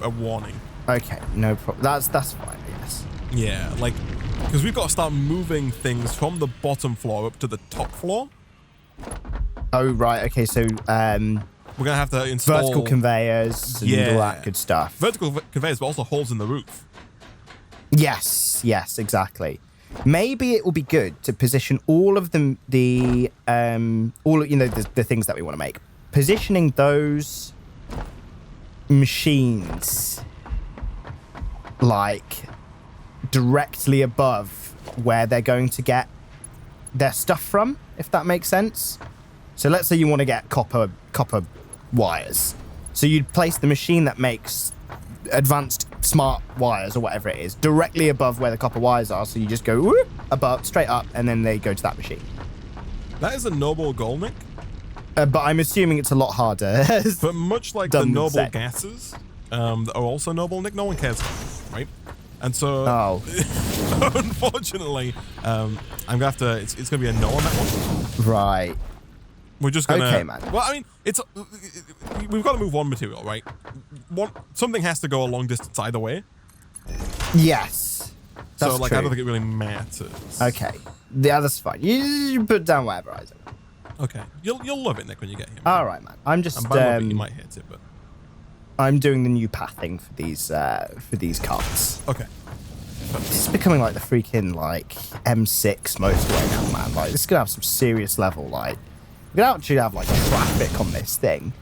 a warning. Okay, no problem. That's fine, I guess. Yeah, like, because we've got to start moving things from the bottom floor up to the top floor. Oh, right. Okay, so we're gonna have to install vertical conveyors and all that good stuff. Vertical conveyors, but also holes in the roof. Yes, exactly. Maybe it will be good to position all of them, the things that we want to make. Positioning those machines like directly above where they're going to get their stuff from, if that makes sense. So let's say you want to get copper wires. So you'd place the machine that makes advanced smart wires or whatever it is directly above where the copper wires are. So you just go above, straight up, and then they go to that machine. That is a noble goal, Nick. But I'm assuming it's a lot harder. But much like the noble gases that are also noble, Nick, no one cares, right? And so, unfortunately, I'm gonna have to. It's gonna be a no on that one. Right. We're just gonna. Okay, man. Well, I mean, we've got to move one material, right? Something has to go a long distance either way. Yes. That's so, like, true. I don't think it really matters. Okay. Yeah, that's fine. You put down whatever, Isaac. Okay. You'll love it, Nick, when you get here. All right, man. I'm just. You might hit it, but. I'm doing the new pathing for these carts. Okay. This is becoming like the freaking like M6 motorway now, man. Like this is gonna have some serious level. Like we're gonna actually have like traffic on this thing.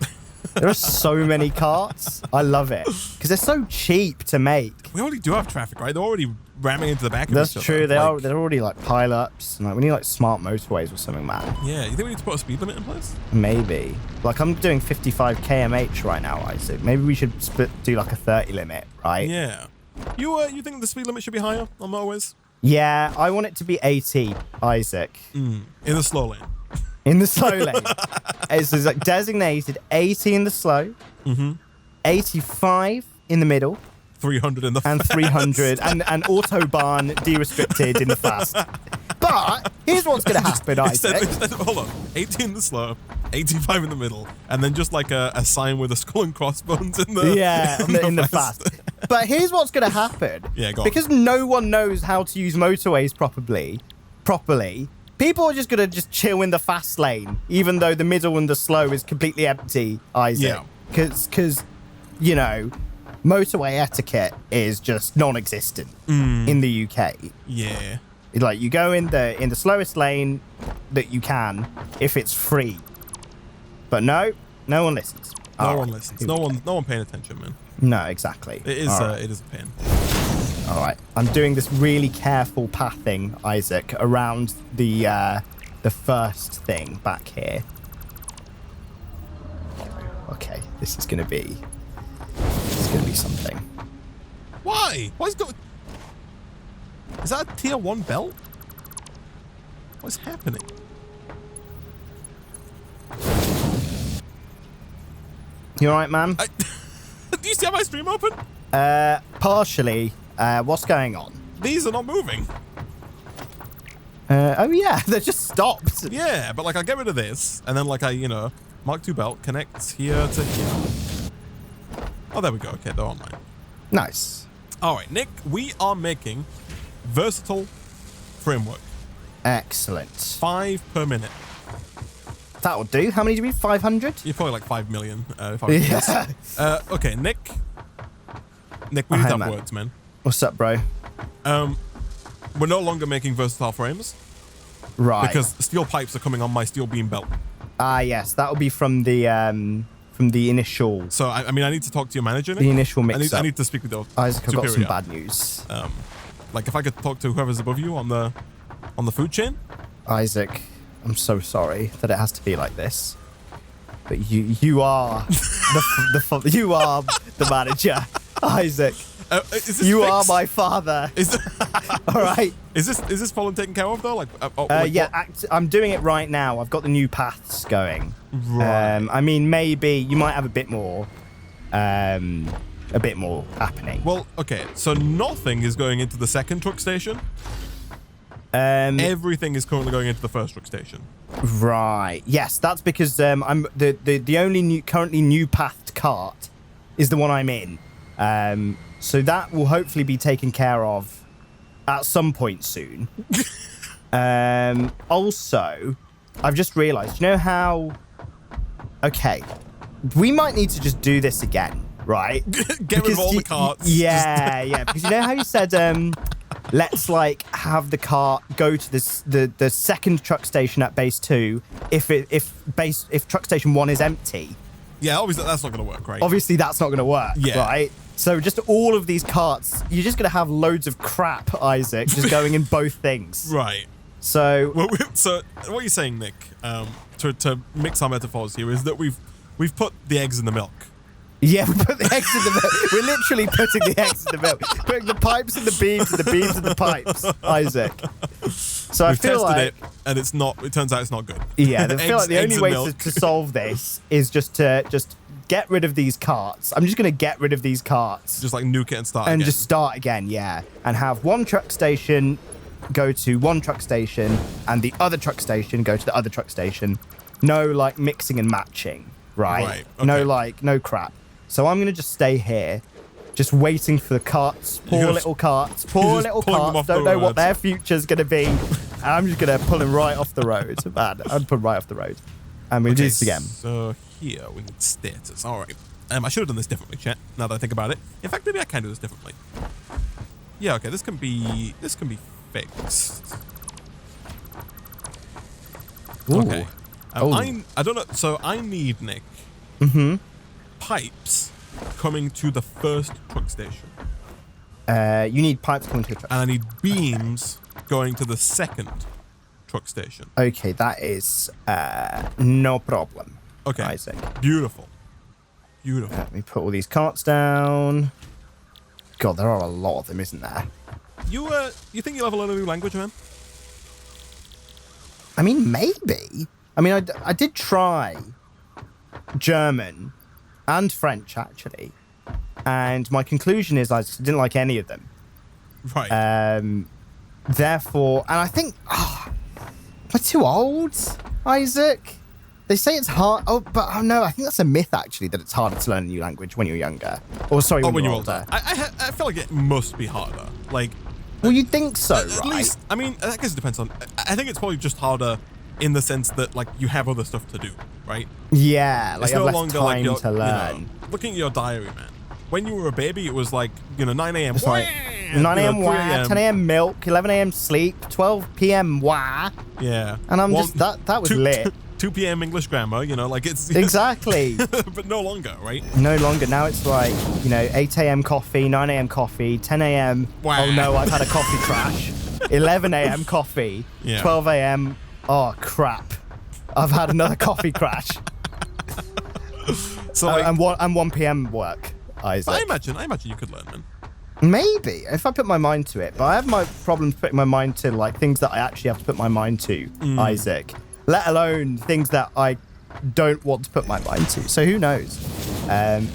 There are so many carts. I love it because they're so cheap to make. We already do have traffic, right? They're already ramming into the back of That's each true. other. They're already like pile-ups. And, like we need like smart motorways or something, man. Yeah. You think we need to put a speed limit in place? Maybe. Like I'm doing 55 km/h right now, Isaac. Maybe we should do like a 30 limit, right? Yeah. You think the speed limit should be higher on motorways? Yeah, I want it to be 80, Isaac. In the slow lane. In the slow lane. It's like designated 80 in the slow, 85 in the middle, 300 in the and fast. 300 and autobahn de-restricted in the fast. But here's what's going to happen, Isaac. Hold on. 80 in the slow, 85 in the middle, and then just like a sign with a skull and crossbones in the in the fast. But here's what's going to happen. Yeah, go on. Because no one knows how to use motorways properly, people are just going to just chill in the fast lane, even though the middle and the slow is completely empty, Isaac. Yeah. Because, you know, motorway etiquette is just non-existent in the UK. Yeah. Like, you go in the slowest lane that you can if it's free. But no one listens. No one listens. No one paying attention, man. No, exactly. It is it is a pain. All right, I'm doing this really careful pathing, Isaac, around the first thing back here. Okay, this is gonna be something. Why? Why's going? Is that a tier 1 belt? What's happening? You all right, man? Do you see my stream open? Partially. What's going on? These are not moving. Oh yeah, they're just stopped. Yeah, but like I get rid of this, and then like Mark II belt connects here to here. Oh, there we go. Okay, they're online. Nice. All right, Nick, we are making versatile framework. Excellent. 5 per minute. That'll do. How many do you need? 500? You're probably like 5 million. If I was to guess. Okay, Nick. Nick, we need to have words, man. What's up, bro? We're no longer making versatile frames. Right. Because steel pipes are coming on my steel beam belt. Ah, yes. That will be from the initial. So I mean, I need to talk to your manager, Nick. The initial mix-up. I need to speak with your Isaac, I've got superior. some bad news. Like if I could talk to whoever's above you on the food chain. Isaac, I'm so sorry that it has to be like this, but you are you are the manager, Isaac. You fixed? are my father. All right. Is this problem taken care of though? Yeah, I'm doing it right now. I've got the new paths going. Right. I mean, maybe you might have a bit more happening. Well, okay. So nothing is going into the second truck station. Everything is currently going into the first truck station. Right. Yes, that's because I'm the only currently new pathed cart is the one I'm in. So that will hopefully be taken care of at some point soon. Also, I've just realized, you know how... Okay, we might need to just do this again, right? Get rid of all the carts. Yeah, yeah. Because you know how you said, let's like have the cart go to the second truck station at base 2 if truck station 1 is empty. Yeah, obviously that's not going to work, right? Obviously that's not going to work, right? So just all of these carts, you're just going to have loads of crap, Isaac, just going in both things. Right. So... So what you're saying, Nick, to mix our metaphors here, is that we've put the eggs in the milk. Yeah, we put the eggs in the milk. We're literally putting the eggs in the milk. Putting the pipes in the beans and the beans in the pipes, Isaac. So I feel like... it, and it turns out it's not good. Yeah, I feel like the only way to solve this is just to get rid of these carts. I'm just going to get rid of these carts. Just like nuke it and start again. And just start again, yeah. And have one truck station go to one truck station and the other truck station go to the other truck station. No, like, mixing and matching, right? Right, okay. No crap. So I'm going to just stay here, just waiting for the carts. Poor little carts. Don't know what their future's going to be. And I'm just going to pull them right off the road. Man, I'd put them right off the road. And we'll do this again. So here we need status. All right. I should have done this differently, chat. Now that I think about it. In fact, maybe I can do this differently. Yeah. Okay. This can be fixed. Ooh. Okay. I don't know. So I need, Nick, pipes coming to the first truck station. You need pipes coming to a truck. And I need beams going to the second truck station. Okay, that is no problem. Okay. Isaac. Beautiful. Beautiful. Let me put all these carts down. God, there are a lot of them, isn't there? You think you'll ever learn a new language, man? I mean, maybe. I mean, I did try German and French, actually. And my conclusion is I didn't like any of them. Right. Therefore, and I think... am I too old, Isaac? They say it's hard. Oh, no, I think that's a myth, actually, that it's harder to learn a new language when you're younger. Or, sorry, when you're older. I feel like it must be harder. Like... Well, you'd think so, right? At least, I mean, I guess it depends on... I think it's probably just harder in the sense that, like, you have other stuff to do, right? Yeah, like, it's no less longer time like to learn. You know, looking at your diary, man. When you were a baby, it was like, 9 a.m. It's like 9 a.m. wah, 10 a.m. milk, 11 a.m. sleep, 12 p.m. wah. Yeah. And I'm just, that was lit. 2 p.m. English grammar, like it's... Exactly. But no longer, right? No longer. Now it's like, 8 a.m. coffee, 9 a.m. coffee, 10 a.m. Wow. Oh no, I've had a coffee crash. 11 a.m. coffee, 12 a.m. Oh, crap. I've had another coffee crash. So like, and 1 p.m. work, Isaac. I imagine you could learn, man. Maybe, if I put my mind to it. But I have my problems putting my mind to, like, things that I actually have to put my mind to, Isaac. Let alone things that I don't want to put my mind to. So who knows?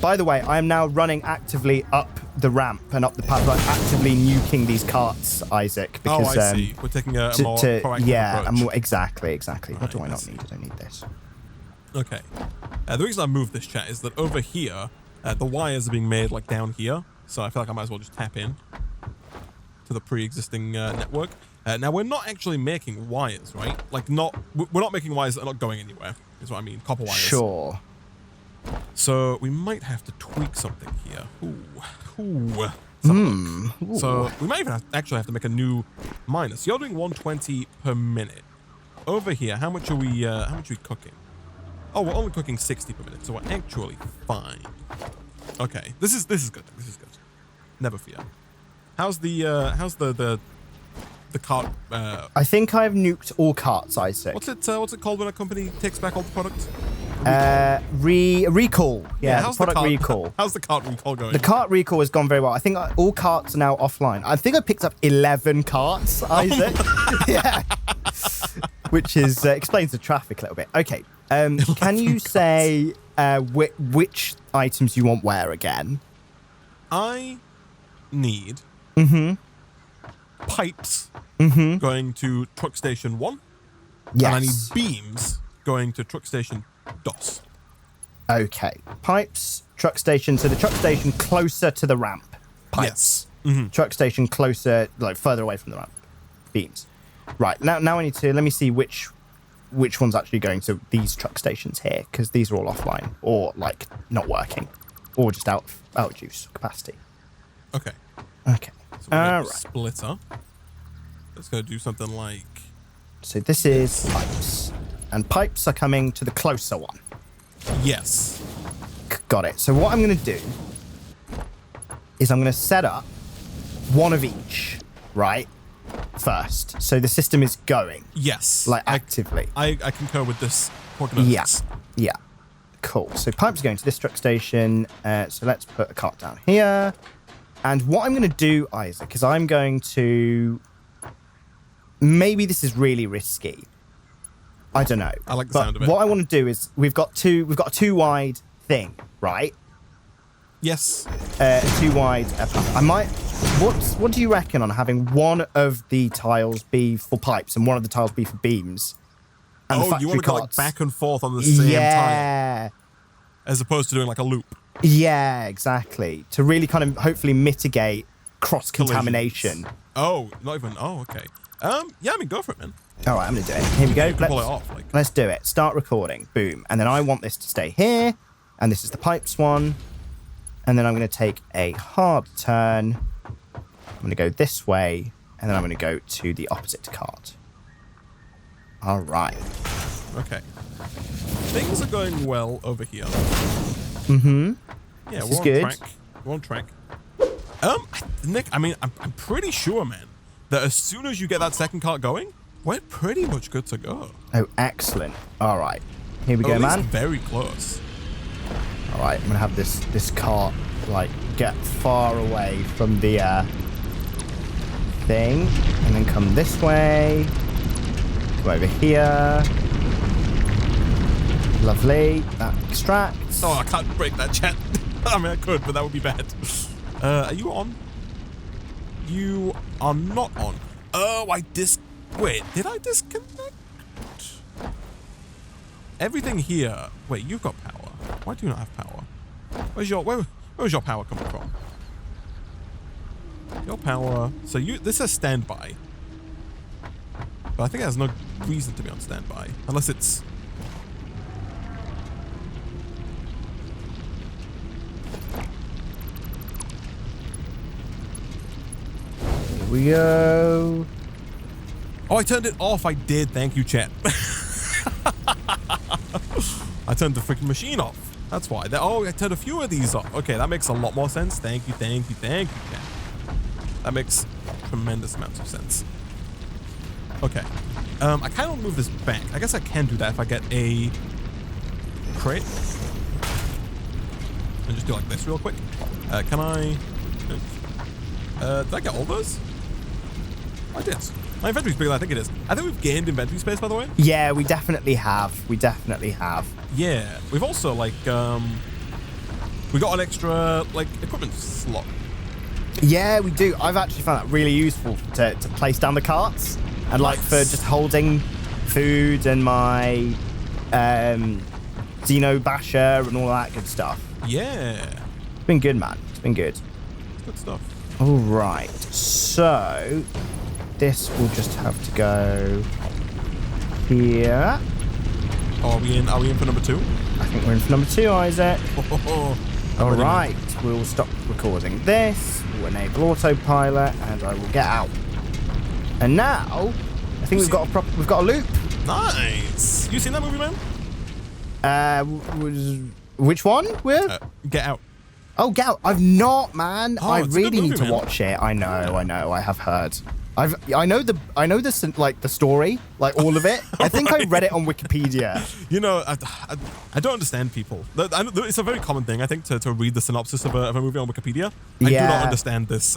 By the way, I am now running actively up the ramp and up the path, like actively nuking these carts, Isaac. Because, I see. We're taking a more proactive approach. Exactly. Right, What do I not need? I don't need this. Okay. The reason I moved this, chat, is that over here, the wires are being made, like, down here. So I feel like I might as well just tap in to the pre-existing network. Now, we're not actually making wires, right? Like, we're not making wires that are not going anywhere, is what I mean. Copper wires. Sure. So we might have to tweak something here. Ooh. So we might even actually have to make a new miner. So you're doing 120 per minute. Over here, how much are we cooking? Oh, we're only cooking 60 per minute, so we're actually fine. Okay, this is good. This is good. Never fear. How's the cart? I think I've nuked all carts, Isaac. What's it called when a company takes back all the product? Recall. Yeah, how's product the cart, recall. How's the cart recall going? The cart recall has gone very well. I think all carts are now offline. I think I picked up 11 carts, Isaac. Yeah. Which is explains the traffic a little bit. Okay. Can you say which items you want where again? I need pipes going to truck station 1. Yes. And I need beams going to truck station 2. Okay. Pipes, truck station. So the truck station closer to the ramp. Pipes. Yes. Truck station closer, like further away from the ramp. Beams. Right. Now I need to, let me see which one's actually going to these truck stations here, because these are all offline or like not working or just out of use capacity. Okay. So we're splitter. Let's go do something like. So this is pipes, and pipes are coming to the closer one. Yes. Got it. So what I'm going to do is I'm going to set up one of each, right? First. So the system is going. Yes. Like actively. I concur with this prognosis. Yeah. Cool. So pipes are going to this truck station. So let's put a cart down here. And what I'm going to do, Isaac, is I'm going to... Maybe this is really risky. I don't know. I like the sound of it. What I want to do is we've got a 2 wide thing, right? Yes. A 2 wide. I might. What do you reckon on having one of the tiles be for pipes and one of the tiles be for beams? And you want to go like back and forth on the same tile, as opposed to doing like a loop. Yeah, exactly. To really kind of hopefully mitigate cross contamination. Oh, not even. Oh, okay. Yeah, I mean, go for it, man. All right, I'm gonna do it. Here we go. Pull it off. Let's do it. Start recording. Boom. And then I want this to stay here. And this is the pipes one. And then I'm going to take a hard turn. I'm going to go this way. And then I'm going to go to the opposite cart. All right. Okay. Things are going well over here. Mm-hmm. Yeah, this is good. We're on track. Nick, I mean, I'm pretty sure, man, that as soon as you get that second cart going, we're pretty much good to go. Oh, excellent. All right. Here we go, at least man. Very close. All right, I'm going to have this cart, like, get far away from the thing. And then come this way. Go over here. Lovely. That extracts. Oh, I can't break that, chat. I mean, I could, but that would be bad. Are you on? You are not on. Oh, Wait, did I disconnect? Everything here. Wait, you've got power. Why do you not have power? Where's your power coming from? Your power. So this says standby. But I think it has no reason to be on standby. Unless it's... Here we go. Oh, I turned it off. I did. Thank you, chat. I turned the freaking machine off. That's why. I turned a few of these off. Okay, that makes a lot more sense. Thank you, chat. That makes tremendous amounts of sense. Okay. I kind of move this back. I guess I can do that if I get a crate. And just do like this real quick. Can I... did I get all those? I did. My inventory's bigger than I think it is. I think we've gained inventory space, by the way. Yeah, we definitely have. Yeah. We've also, like, we got an extra, like, equipment slot. Yeah, we do. I've actually found that really useful to place down the carts. And, like, for just holding food and my Xeno Basher and all that good stuff. Yeah. It's been good, man. It's been good. Good stuff. All right. So... this will just have to go here. Oh, are we in for number 2? I think we're in for number 2, Isaac. All right, we'll stop recording this. We'll enable autopilot, and I will get out. And now, I think we've got a loop. Nice. You seen that movie, man? Which one? Get Out. Oh, Get Out. I've not, man. Oh, I it's a good really movie, need to man. watch it. I know. I have heard. I know the story, like all of it. I think I read it on Wikipedia. You know, I don't understand people. It's a very common thing, I think, to read the synopsis of a movie on Wikipedia. I do not understand this.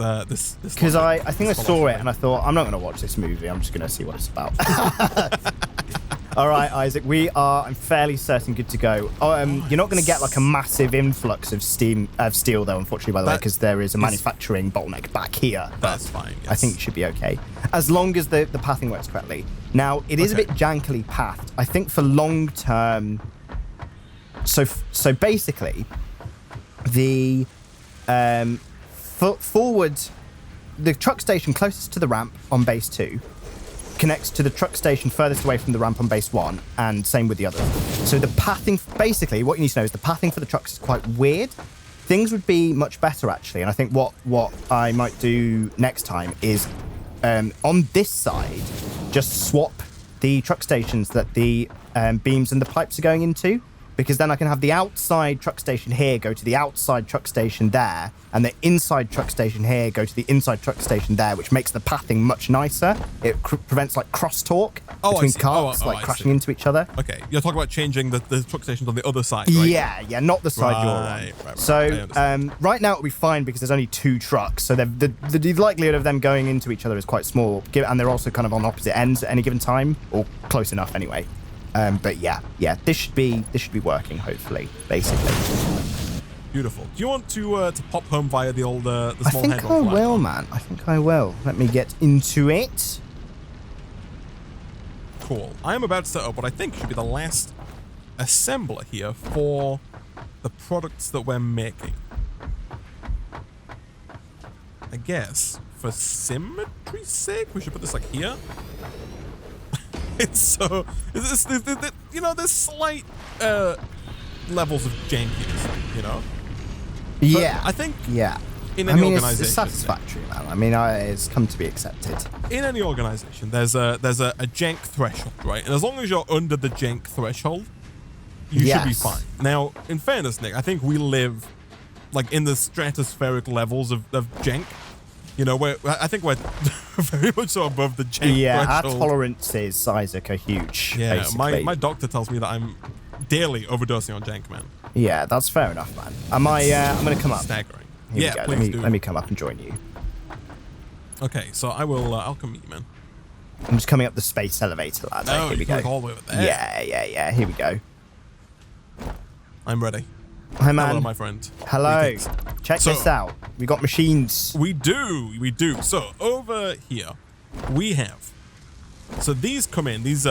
Because I think I saw it and I thought, I'm not going to watch this movie. I'm just going to see what it's about. All right, Isaac, I'm fairly certain good to go. You're not going to get like a massive influx of steel though, unfortunately, by the way, because there is a manufacturing bottleneck back here. That's fine. Yes. I think it should be okay, as long as the pathing works correctly. Now, it is a bit jankily pathed. I think for long term. So basically, the forward, the truck station closest to the ramp on base 2 connects to the truck station furthest away from the ramp on base 1, and same with the others. So the pathing, basically, what you need to know is the pathing for the trucks is quite weird. Things would be much better, actually, and I think what I might do next time is, on this side, just swap the truck stations that the beams and the pipes are going into, because then I can have the outside truck station here go to the outside truck station there, and the inside truck station here go to the inside truck station there, which makes the pathing much nicer. It prevents like crosstalk between cars, crashing into each other. Okay, you're talking about changing the truck stations on the other side, right? Yeah, not the side you're on. Right. So right now it'll be fine because there's only 2 trucks, so the likelihood of them going into each other is quite small, and they're also kind of on opposite ends at any given time, or close enough anyway. But yeah, this should be working, hopefully, basically. Beautiful. Do you want to pop home via the old the small head? I think I will, man. I think I will. Let me get into it. Cool. I am about to set up what I think should be the last assembler here for the products that we're making. I guess for symmetry's sake, we should put this like here. It's so, you know, there's slight levels of jankiness, you know? But yeah. I think in any organization. It's satisfactory, man. I mean, it's come to be accepted. In any organization, there's a jank threshold, right? And as long as you're under the jank threshold, you should be fine. Now, in fairness, Nick, I think we live like in the stratospheric levels of jank. You know, I think we're very much so above the jank threshold. Our tolerances, Isaac, are huge. Yeah, basically. my doctor tells me that I'm daily overdosing on jank, man. Yeah, that's fair enough, man. I'm going to come up. Staggering. Here we go. Please do. Let me come up and join you. Okay, so I'll come meet you, man. I'm just coming up the space elevator ladder. Oh, here we go. All the way over there. Yeah. Here we go. I'm ready. Hi, man. Hello, my friend. Hello. Check this out. We got machines. We do. So over here, we have. So these come in. These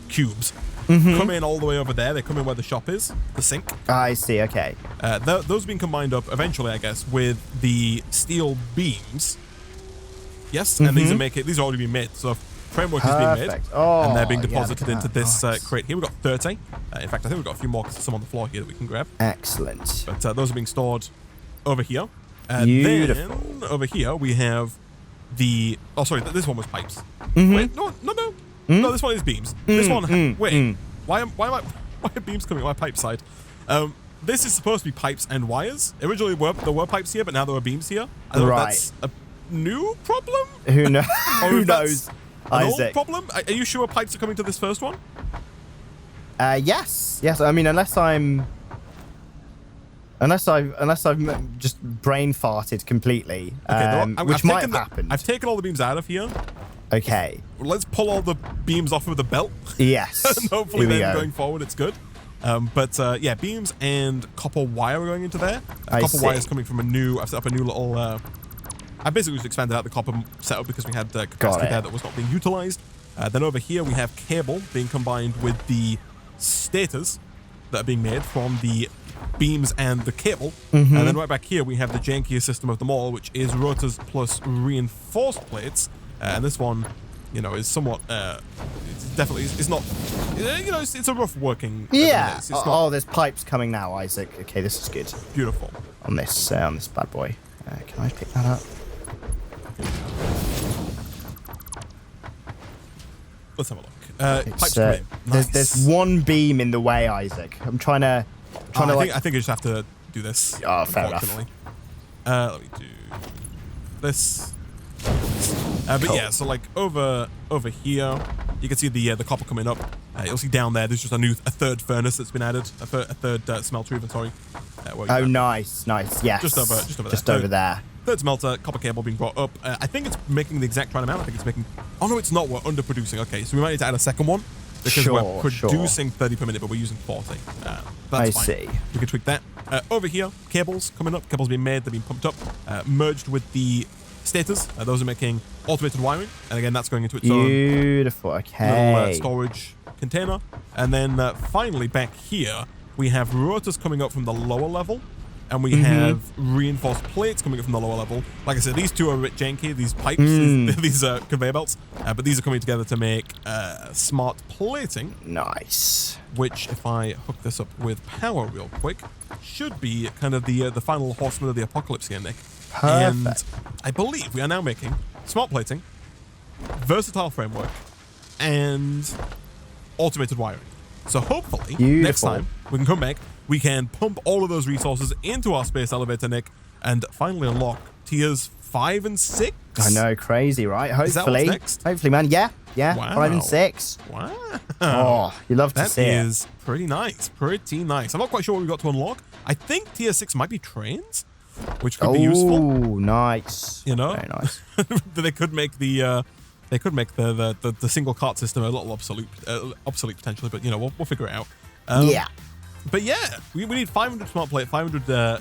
cubes come in all the way over there. They come in where the shop is, the sink. I see. Okay. Those being combined up eventually, I guess, with the steel beams. Yes, and these are already being made. So framework is being made, and they're being deposited into this crate here. We've got 30. In fact, I think we've got a few more because there's some on the floor here that we can grab. Excellent. But those are being stored over here. Beautiful. Then over here we have the. Oh, sorry, this one was pipes. Wait, no. No, this one is beams. This one. Wait, why are beams coming on my pipe side? This is supposed to be pipes and wires. Originally, there were pipes here, but now there were beams here. I don't know if that's a new problem. Who knows? Who knows? An old problem? Are you sure pipes are coming to this first one? Yes. I mean, unless I've just brain farted completely, which might have happened. I've taken all the beams out of here. Okay. Let's pull all the beams off of the belt. Yes. And hopefully then going forward it's good. But beams and copper wire are going into there. Copper wire is coming from I've set up a new little. I basically just expanded out the copper setup because we had capacity there that was not being utilized. Then over here we have cable being combined with the stators that are being made from the beams and the cable. And then right back here we have the jankiest system of them all, which is rotors plus reinforced plates And this one, you know, is somewhat, it's definitely, it's not, you know, it's a rough working. Yeah. It's not, oh, there's pipes coming now, Isaac. Okay, this is good. Beautiful. On this bad boy. Can I pick that up? Let's have a look. Pipes come in. Nice. There's one beam in the way, Isaac. I'm trying to I think I just have to do this. Oh, fair enough. Let me do this. But Cool. yeah, so like over here, you can see the copper coming up. You'll see down there, there's just a third furnace that's been added, a third smelter even. Sorry. Oh, nice. Yes. Just over there. Third smelter, copper cable being brought up. I think it's making the exact right amount. I think it's making. Oh no, it's not. We're underproducing. Okay, so we might need to add a second one because we're producing 30 per minute, but we're using 40. That's I fine. see. We can tweak that. Over here, cables coming up. Cables being made. They're being pumped up, merged with the stators. Those are making automated wiring, and again, that's going into its own beautiful. Okay. little storage container. And then finally back here, we have rotors coming up from the lower level. And we have reinforced plates coming up from the lower level. Like I said, these two are a bit janky, these pipes, these conveyor belts. But these are coming together to make smart plating. Nice. Which, if I hook this up with power real quick, should be kind of the final horseman of the apocalypse here, Nick. Perfect. And I believe we are now making smart plating, versatile framework, and automated wiring. So hopefully, next time, we can come back, we can pump all of those resources into our space elevator, Nick, and finally unlock tiers 5 and 6. I know, crazy, right? Hopefully. Is that what's next? Hopefully, man. Yeah. Wow. 5 and 6. Wow. Oh, you love to see it. That is pretty nice. Pretty nice. I'm not quite sure what we got to unlock. I think tier 6 might be trains, which could be useful. Oh, nice. You know? Very nice. They could make the single cart system a little obsolete potentially, but you know, we'll figure it out. Yeah. But yeah, we need 500 smart plate, 500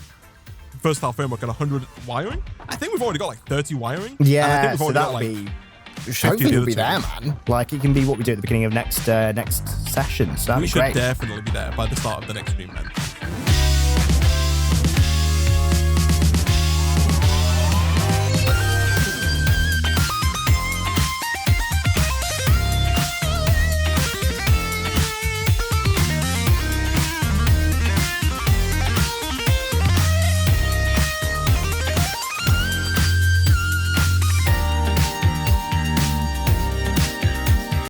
versatile framework, and 100 wiring. I think we've already got like 30 wiring. Yeah, and I think we've so already that'll got, be. Hopefully it'll be there, man. Like, it can be what we do at the beginning of next session. So that'd we be should great. definitely be there by the start of the next stream, man.